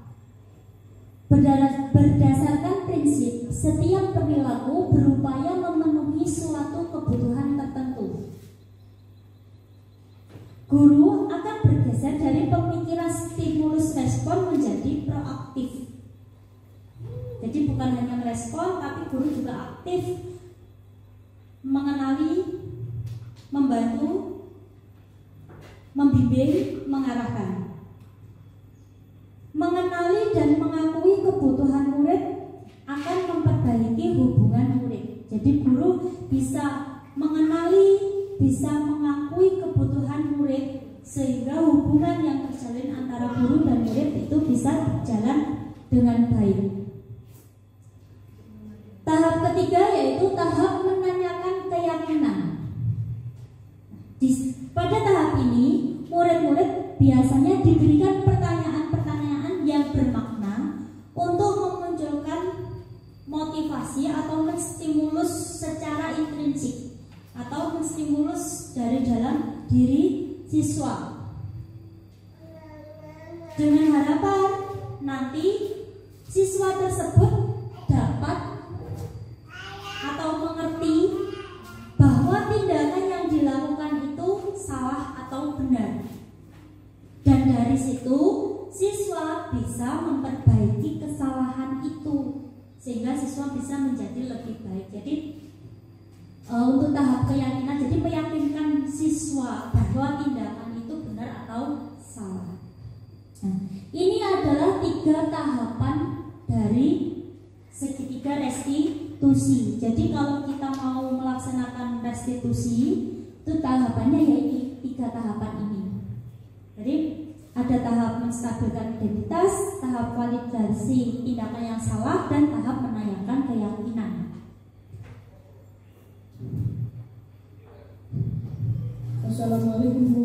Berdasarkan prinsip setiap perilaku berupaya memenuhi suatu kebutuhan tertentu. Guru akan bergeser dari pemikiran stimulus respon menjadi proaktif. Jadi bukan hanya merespon, tapi guru juga aktif mengenali, membantu, membimbing, mengarahkan. Mengenali dan mengakui kebutuhan murid akan memperbaiki hubungan murid. Jadi guru bisa mengenali, bisa mengakui kebutuhan murid sehingga hubungan yang terjalin antara guru dan murid itu bisa berjalan dengan baik. Tahap ketiga yaitu tahap menanyakan keyakinan. Pada tahap ini murid-murid biasanya diberikan pertanyaan-pertanyaan yang bermakna untuk memunculkan motivasi atau menstimulus secara intrinsik atau menstimulus dari dalam diri siswa dengan harapan nanti siswa tersebut dapat atau mengerti bahwa tindakan yang dilakukan itu salah atau benar. Dan dari situ siswa bisa memperbaiki kesalahan itu sehingga siswa bisa menjadi lebih baik. Jadi untuk tahap keyakinan, jadi meyakinkan siswa bahwa tindakan itu benar atau salah. Nah, ini adalah 3 tahapan dari segitiga restitusi. Jadi kalau kita mau melaksanakan restitusi, itu tahapannya yaitu 3 tahapan ini. Jadi ada tahap menstabilkan identitas, tahap validasi tindakan yang salah, dan tahap menanyakan keyakinan.
Assalamualaikum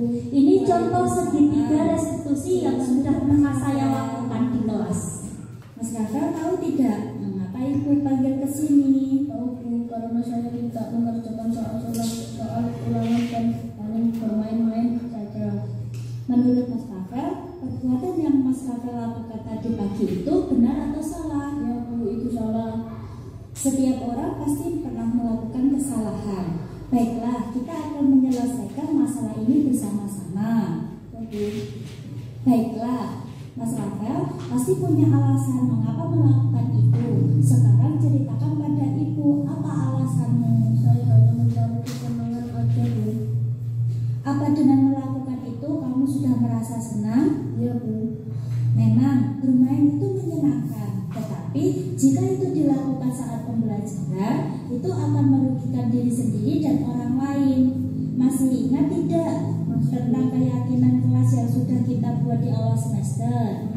lakukan tadi pagi itu benar atau salah?
Ya Bu, itu salah.
Setiap orang pasti pernah melakukan kesalahan. Baiklah, kita akan menyelesaikan masalah ini bersama-sama.
Ya Bu.
Baiklah, Mas Rafael pasti punya alasan mengapa melakukan itu. Sekarang ceritakan pada Ibu, apa alasanmu?
Saya hanya mencari kesenangan aja Bu.
Apa dengan melakukan itu kamu sudah merasa senang?
Ya Bu.
Memang bermain itu menyenangkan, tetapi jika itu dilakukan saat pembelajaran, itu akan merugikan diri sendiri dan orang lain. Masih ingat tidak tentang keyakinan kelas yang sudah kita buat di awal semester?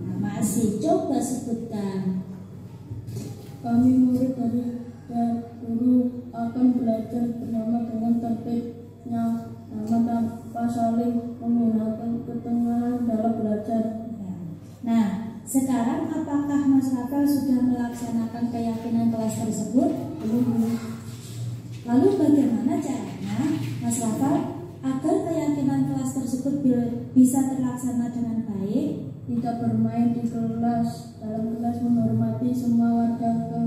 Nah, masih, coba sebutkan.
Kami murid dari guru akan belajar bersama dengan tertibnya, nama tanpa saling menggunakan ketengahan dalam belajar.
Nah, sekarang apakah Mas Rafael sudah melaksanakan keyakinan kelas tersebut?
Belum.
Lalu bagaimana caranya Mas Rafael agar keyakinan kelas tersebut bisa terlaksana dengan baik?
Tidak bermain di kelas, dalam kelas menghormati semua warga ke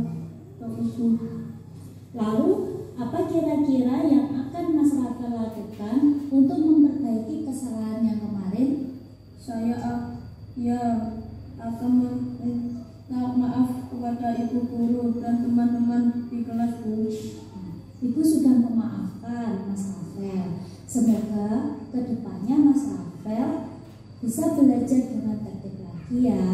Lalu apa kira-kira yang akan Mas Rafael lakukan untuk memperbaiki kesalahan yang kemarin?
Saya akan meminta maaf kepada ibu guru dan teman-teman di kelas Bu.
Ibu sudah memaafkan Mas Rafael. Semoga kedepannya Mas Rafael bisa belajar dengan tertib lagi ya.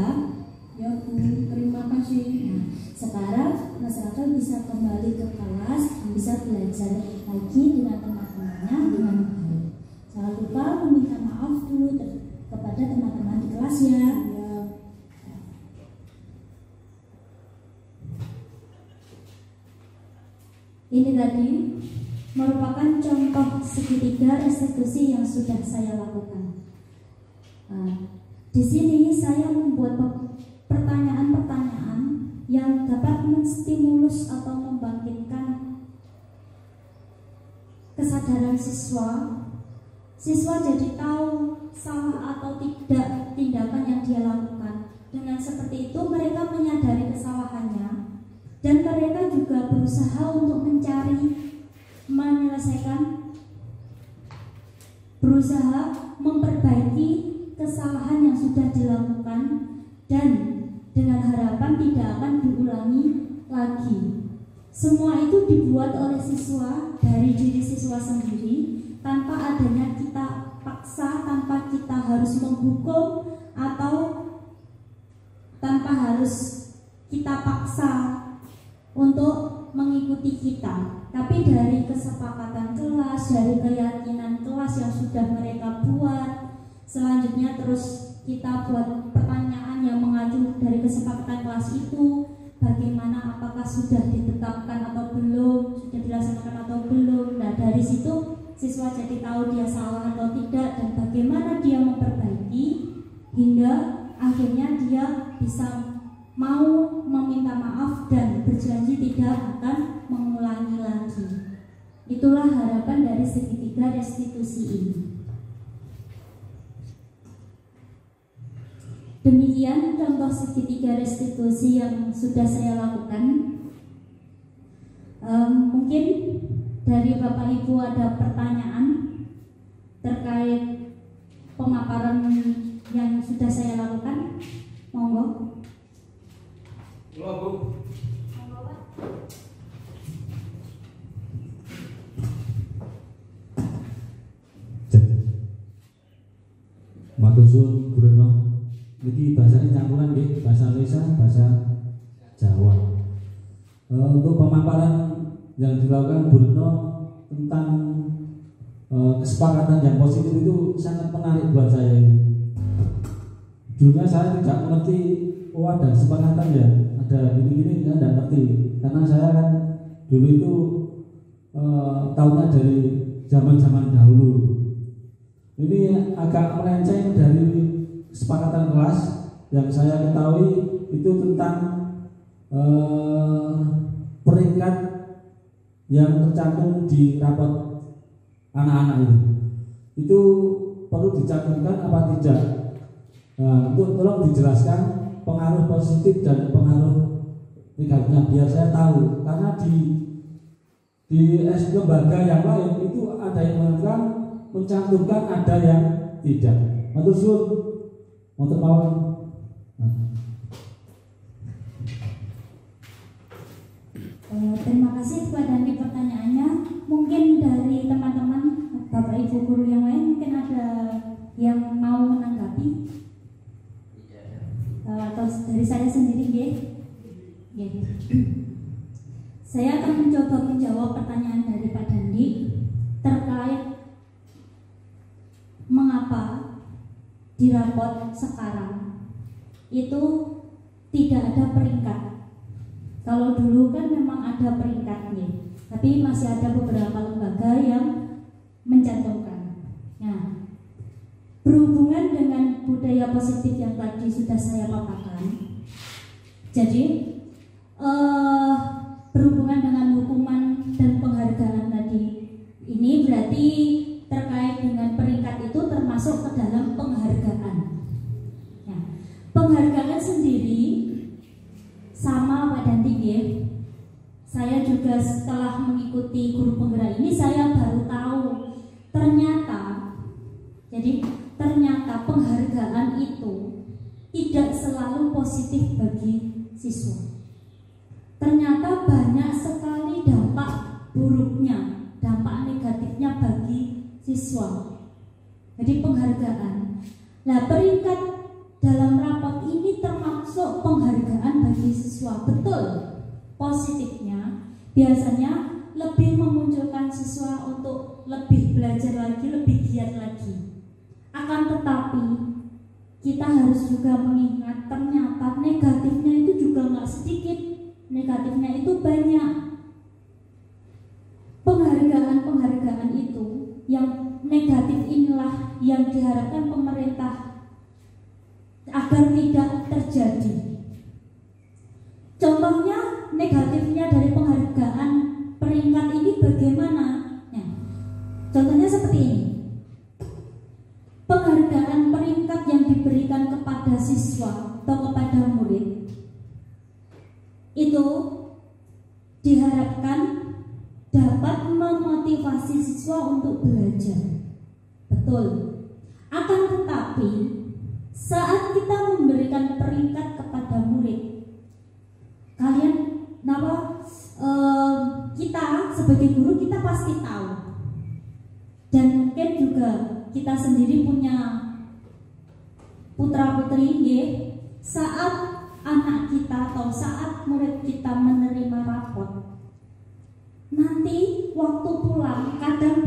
Ya Bu, terima kasih.
Nah, sekarang Mas Rafael bisa kembali ke kelas, bisa belajar lagi dengan teman-temannya dengan baik. Jangan lupa meminta maaf dulu kepada teman-teman di kelas ya.
Ya.
Ini tadi merupakan contoh segitiga restitusi yang sudah saya lakukan. Di sini saya membuat pertanyaan-pertanyaan yang dapat menstimulus atau membangkitkan kesadaran siswa. Siswa jadi tahu salah atau tidak tindakan yang dia lakukan. Dengan seperti itu mereka menyadari kesalahannya dan mereka juga berusaha untuk berusaha memperbaiki kesalahan yang sudah dilakukan dan dengan harapan tidak akan diulangi lagi. Semua itu dibuat oleh siswa dari diri siswa sendiri tanpa adanya kita paksa, tanpa kita harus menghukum atau tanpa harus kita paksa untuk mengikuti kita. Tapi dari kesepakatan kelas, dari keyakinan kelas yang sudah mereka buat, selanjutnya terus kita buat pertanyaan yang mengacu dari kesepakatan kelas itu. Bagaimana, apakah sudah ditetapkan atau belum, sudah dilaksanakan atau belum. Nah, dari situ siswa jadi tahu dia salah atau tidak dan bagaimana dia memperbaiki hingga akhirnya dia bisa mau meminta maaf dan berjanji tidak akan mengulangi lagi. Itulah harapan dari segitiga restitusi ini. Demikian contoh segitiga restitusi yang sudah saya lakukan. Mungkin dari Bapak Ibu ada pertanyaan terkait pemaparan yang sudah saya lakukan. Monggo.
Bu.
Matur suwun Bu Reno. Niki bahasane campuran nggih, bahasa Indonesia, bahasa Jawa. Untuk pemaparan yang dilakukan Bu Reno tentang kesepakatan yang positif itu sangat menarik buat saya ini. Dulunya saya tidak mengerti, oh ada kesepakatan ya, ada gini-gini, saya tidak ngerti. Karena saya kan dulu itu tahunya dari zaman-zaman dahulu. Ini agak melenceng dari kesepakatan kelas yang saya ketahui itu tentang peringkat yang tercantum di rapot anak-anak itu perlu dicantumkan apa tidak. Nah, untuk tolong dijelaskan pengaruh positif dan pengaruh negatifnya biar saya tahu, karena di lembaga yang lain itu ada yang mencantumkan, ada yang tidak. Matur suwun, matur mawon.
Terima kasih kepada Andi pertanyaannya. Mungkin dari teman-teman Bapak Ibu guru yang lain mungkin ada yang mau menanggapi, atau dari saya sendiri, ya. Saya akan mencoba menjawab pertanyaan dari Pak Dandi terkait mengapa di rapot sekarang itu tidak ada peringkat. Kalau dulu kan memang ada peringkatnya, tapi masih ada beberapa lembaga yang mencantumkan. Nah, berhubungan dengan budaya positif yang tadi sudah saya paparkan, jadi berhubungan dengan hukuman dan penghargaan tadi, ini berarti terkait dengan peringkat itu termasuk ke dalam penghargaan. Nah, penghargaan sendiri sama Pak Danti, ya. Saya juga setelah mengikuti guru penggerak ini saya baru tahu ternyata penghargaan itu tidak selalu positif bagi siswa. Ternyata banyak sekali dampak buruknya, dampak negatifnya bagi siswa. Jadi penghargaan. Nah, peringkat dalam rapot ini termasuk penghargaan bagi siswa. Betul, positifnya biasanya lebih memunculkan siswa untuk lebih belajar lagi, lebih giat lagi. Akan tetapi kita harus juga mengingat ternyata negatifnya itu juga nggak sedikit, negatifnya itu banyak. Penghargaan itu yang negatif inilah yang diharapkan pemerintah agar tidak terjadi. Contohnya negatifnya dari penghargaan peringkat ini bagaimana? Nah, contohnya seperti ini. Penghargaan peringkat yang diberikan kepada siswa atau kepada murid itu diharapkan dapat memotivasi siswa untuk belajar. Betul. Akan tetapi saat kita memberikan peringkat kepada murid, kita sebagai guru kita pasti tahu, dan mungkin juga kita sendiri punya putra putri, saat anak kita atau saat murid kita menerima rapot, nanti waktu pulang, kadang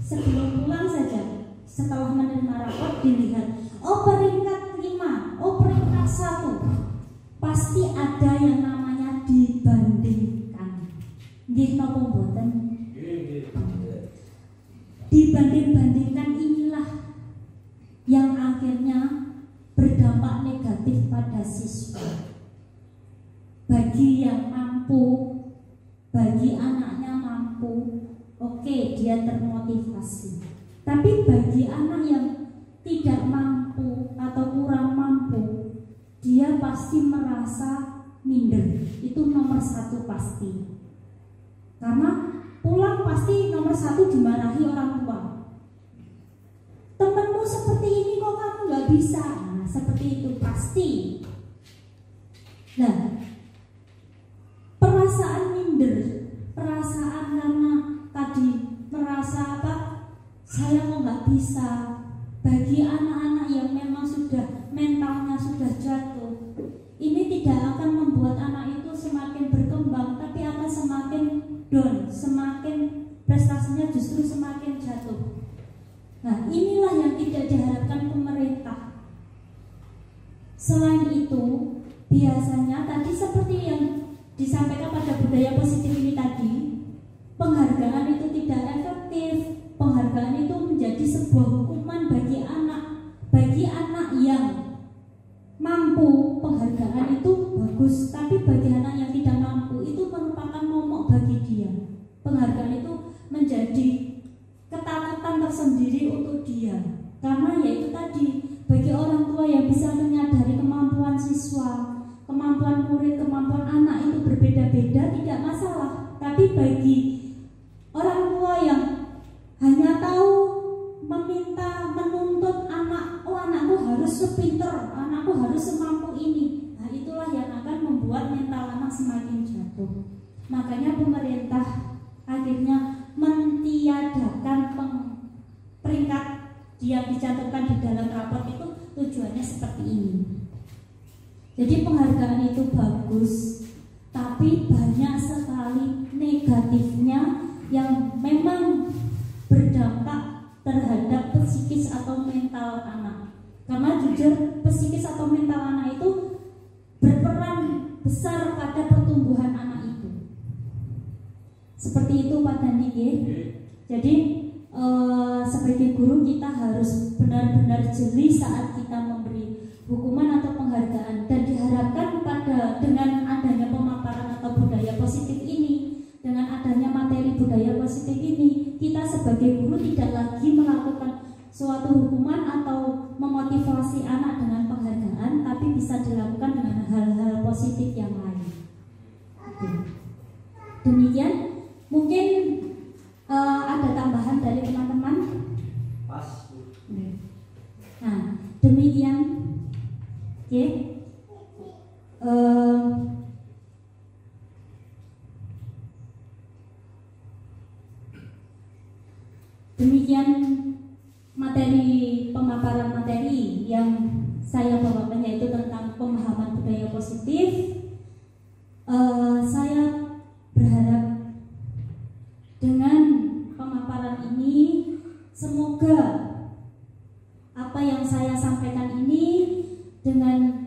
sebelum pulang saja, setelah menerima rapot dilihat, oh peringkat 5, oh peringkat 1, pasti ada yang namanya dibandingkan. Nggih napa mboten? Dibanding-bandingkan inilah yang akhirnya berdampak negatif pada siswa. Bagi yang mampu, bagi anaknya mampu, oke, dia termotivasi. Tapi bagi anak yang tidak mampu atau kurang mampu, dia pasti merasa minder. Itu nomor 1 pasti. Karena pulang pasti nomor 1 dimarahi orang tua. Temenmu seperti ini kok kamu gak bisa. Nah, seperti itu pasti. Nah, perasaan minder, perasaan karena tadi merasa saya kok gak bisa. Bagi anak-anak yang memang sudah mentalnya sudah jatuh, ini tidak akan membuat anak itu semakin berkembang, tapi akan semakin down, semakin prestasinya justru semakin jatuh. Nah, inilah yang tidak diharapkan pemerintah. Selain itu, biasanya tadi seperti yang disampaikan pada budaya positif ini tadi, penghargaan itu tidak efektif. Penghargaan itu menjadi sebuah hukuman bagi anak yang mampu. Penghargaan itu bagus, tapi bagi anak yang tidak mampu itu merupakan momok bagi dia. Penghargaan itu menjadi ketakutan tersendiri untuk dia, karena yaitu tadi bagi orang tua yang bisa menyadari kemampuan siswa, kemampuan murid, kemampuan anak itu berbeda-beda, tidak masalah. Tapi bagi orang tua yang hanya tahu meminta, menuntut anak, oh anakku harus sepinter, anakku harus semampu ini, nah itulah yang akan membuat mental anak semakin jatuh. Makanya pemerintah akhirnya mentiadakan peringkat yang dicantumkan di dalam rapor itu, tujuannya seperti ini. Jadi penghargaan itu bagus, tapi banyak sekali negatifnya yang memang berdampak terhadap psikis atau mental anak. Karena jujur, psikis atau mental anak itu berperan besar pada pertumbuhan anak itu. Seperti itu Pak Dandi. Jadi sebagai guru kita harus benar-benar jeli saat kita memberi hukuman atau penghargaan, dan diharapkan dengan adanya pemaparan atau budaya positif ini, dengan adanya materi budaya positif ini, kita sebagai guru tidak lagi melakukan suatu hukuman atau memotivasi anak dengan penghargaan, tapi bisa dilakukan dengan hal-hal positif yang lain. Demikian, mungkin ada tambahan dari teman-teman?
Pas.
Nah, demikian. Oke. Demikian materi pemaparan materi yang saya bawakan, yaitu tentang pemahaman budaya positif. Saya berharap dengan pemaparan ini semoga apa yang saya sampaikan ini dengan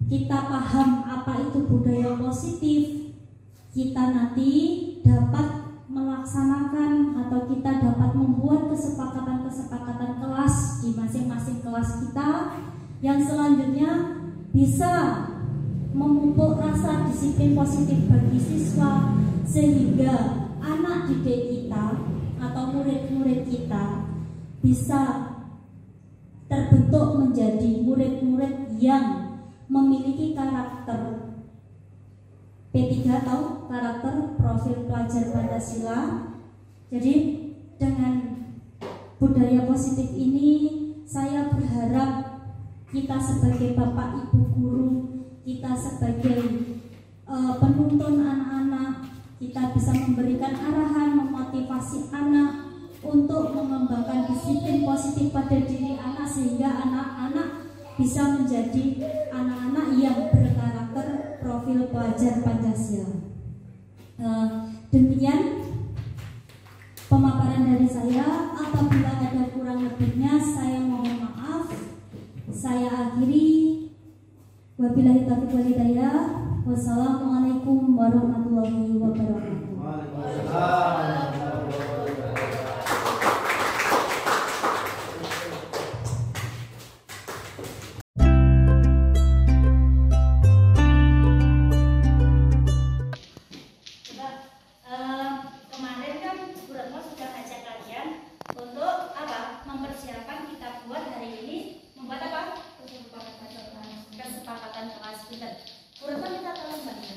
kita paham apa itu budaya positif, kita nanti dapat melaksanakan atau kita dapat membuat kesepakatan-kesepakatan kelas di masing-masing kelas kita yang selanjutnya bisa memupuk rasa disiplin positif bagi siswa, sehingga anak didik kita atau murid-murid kita bisa terbentuk menjadi murid-murid yang memiliki karakter P3 atau karakter profil pelajar Pancasila. Jadi dengan budaya positif ini saya berharap kita sebagai bapak ibu guru, kita sebagai penuntun anak-anak, kita bisa memberikan arahan, memotivasi anak untuk mengembangkan disiplin positif pada diri anak, sehingga anak-anak bisa menjadi anak-anak yang berkarakter profil pelajar Pancasila. Demikian pemaparan dari saya. Apabila ada kurang lebihnya saya mohon maaf. Saya akhiri. Wabillahi taufiq wal hidayah. Wassalamualaikum warahmatullahi wabarakatuh.
Kemarin kan Bu Retno sudah ngajak kalian untuk apa? Mempersiapkan kita buat hari ini membuat apa? Kesepakatan kelas kita. Bu Retno kita tolong bantu.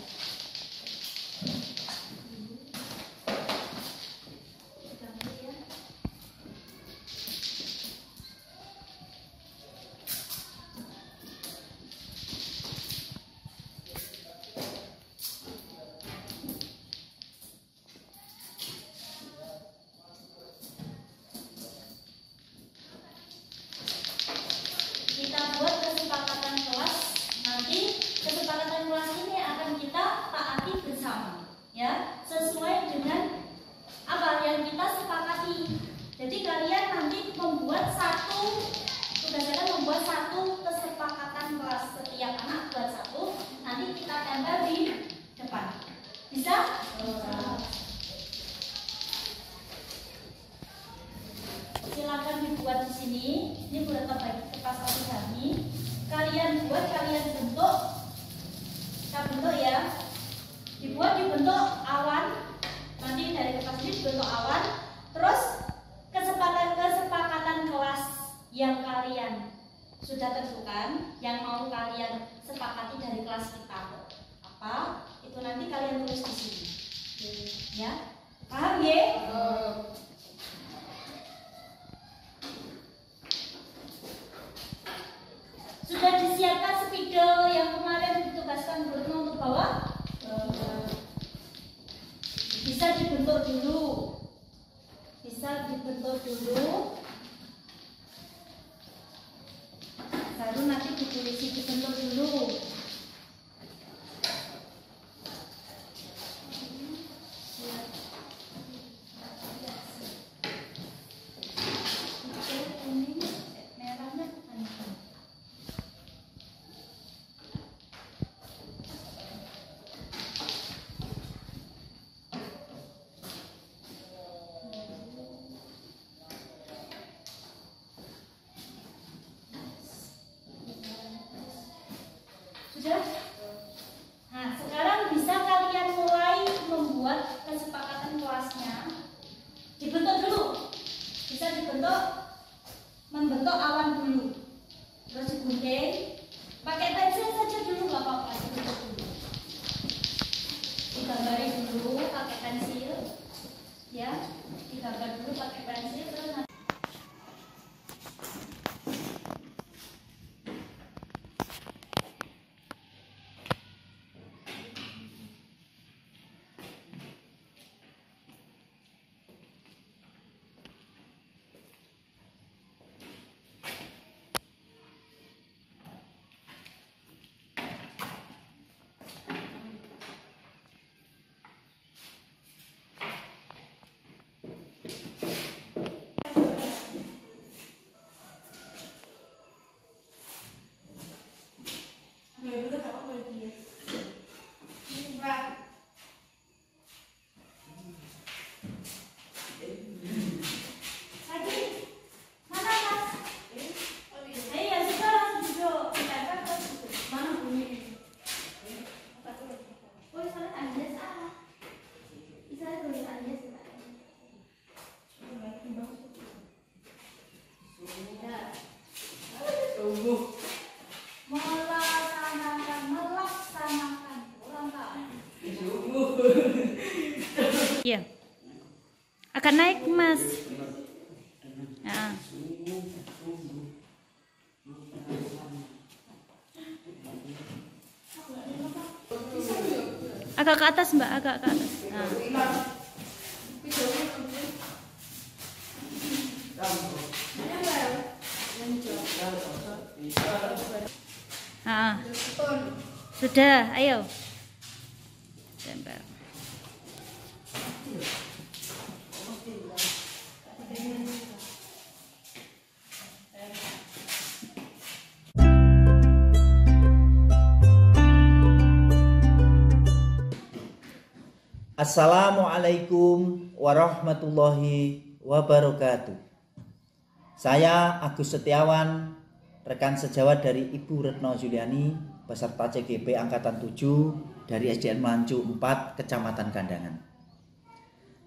Kita buat kesepakatan kelas. Nanti kesepakatan kelas ini akan kita taati bersama, ya, sesuai dengan apa yang kita sepakati. Jadi kalian nanti membuat membuat satu kesepakatan kelas. Setiap anak buat satu, nanti kita tempel di depan. Bisa? Silakan dibuat di sini. Ini Bu Retno bagi ke Pak Sami. Kalian buat, kalian bentuk. Kita bentuk ya. Dibuat dibentuk awan. Nanti dari kertas ini dibentuk awan. Terus kesepakatan bisa dibentuk dulu, baru nanti ditulisi, dibentuk dulu. Sudah? Nah, sekarang bisa kalian mulai membuat kesepakatan kelasnya. Dibentuk dulu. Bisa membentuk awan dulu. Terus digunting. Pakai pensil saja dulu, nggak apa-apa. Dibentuk dulu. Digambari dulu pakai pensil. Ya, digambar dulu pakai pensil. Terus nanti melaksanakan ulang tahun. Iya. Akan naik, Mas. Nah. Agak ke atas, Mbak, agak ke atas. Nah. Sudah, ayo. Tempel.
Assalamualaikum warahmatullahi wabarakatuh. Saya Agus Setiawan, rekan sejawat dari Ibu Retno Juliani, peserta CGP Angkatan 7 dari SDN Melancu 4, Kecamatan Kandangan.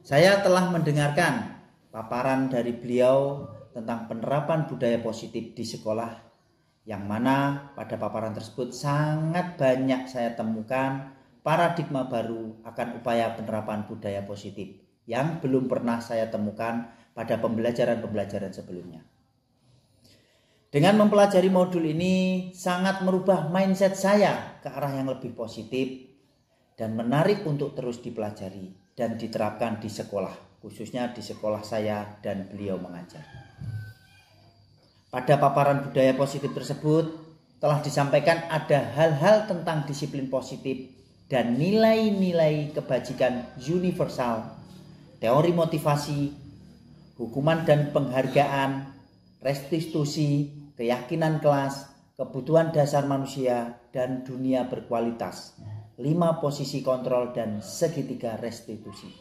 Saya telah mendengarkan paparan dari beliau tentang penerapan budaya positif di sekolah, yang mana pada paparan tersebut sangat banyak saya temukan paradigma baru akan upaya penerapan budaya positif yang belum pernah saya temukan pada pembelajaran-pembelajaran sebelumnya. Dengan mempelajari modul ini sangat merubah mindset saya ke arah yang lebih positif dan menarik untuk terus dipelajari dan diterapkan di sekolah, khususnya di sekolah saya dan beliau mengajar. Pada paparan budaya positif tersebut telah disampaikan ada hal-hal tentang disiplin positif dan nilai-nilai kebajikan universal, teori motivasi, hukuman dan penghargaan, restitusi, keyakinan kelas, kebutuhan dasar manusia, dan dunia berkualitas, 5 posisi kontrol dan segitiga restitusi.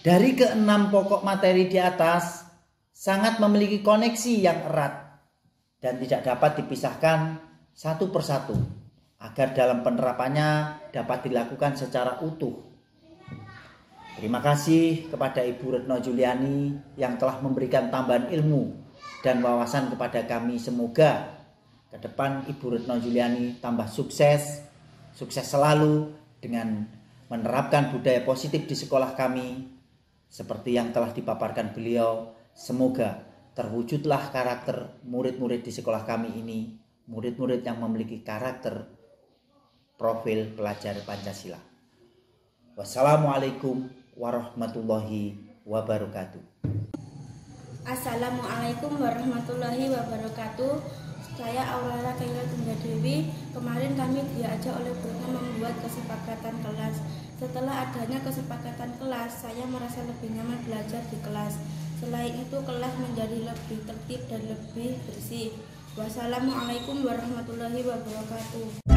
Dari ke-6 pokok materi di atas sangat memiliki koneksi yang erat dan tidak dapat dipisahkan satu persatu agar dalam penerapannya dapat dilakukan secara utuh. Terima kasih kepada Ibu Retno Juliani yang telah memberikan tambahan ilmu dan wawasan kepada kami. Semoga ke depan Ibu Retno Juliani tambah sukses selalu dengan menerapkan budaya positif di sekolah kami seperti yang telah dipaparkan beliau. Semoga terwujudlah karakter murid-murid di sekolah kami ini, murid-murid yang memiliki karakter profil pelajar Pancasila. Wassalamualaikum warahmatullahi wabarakatuh.
Assalamualaikum warahmatullahi wabarakatuh. Saya Aurora Kaila Tunggal Dewi. Kemarin kami diajak oleh guru membuat kesepakatan kelas. Setelah adanya kesepakatan kelas, saya merasa lebih nyaman belajar di kelas. Selain itu, kelas menjadi lebih tertib dan lebih bersih. Wassalamualaikum warahmatullahi wabarakatuh.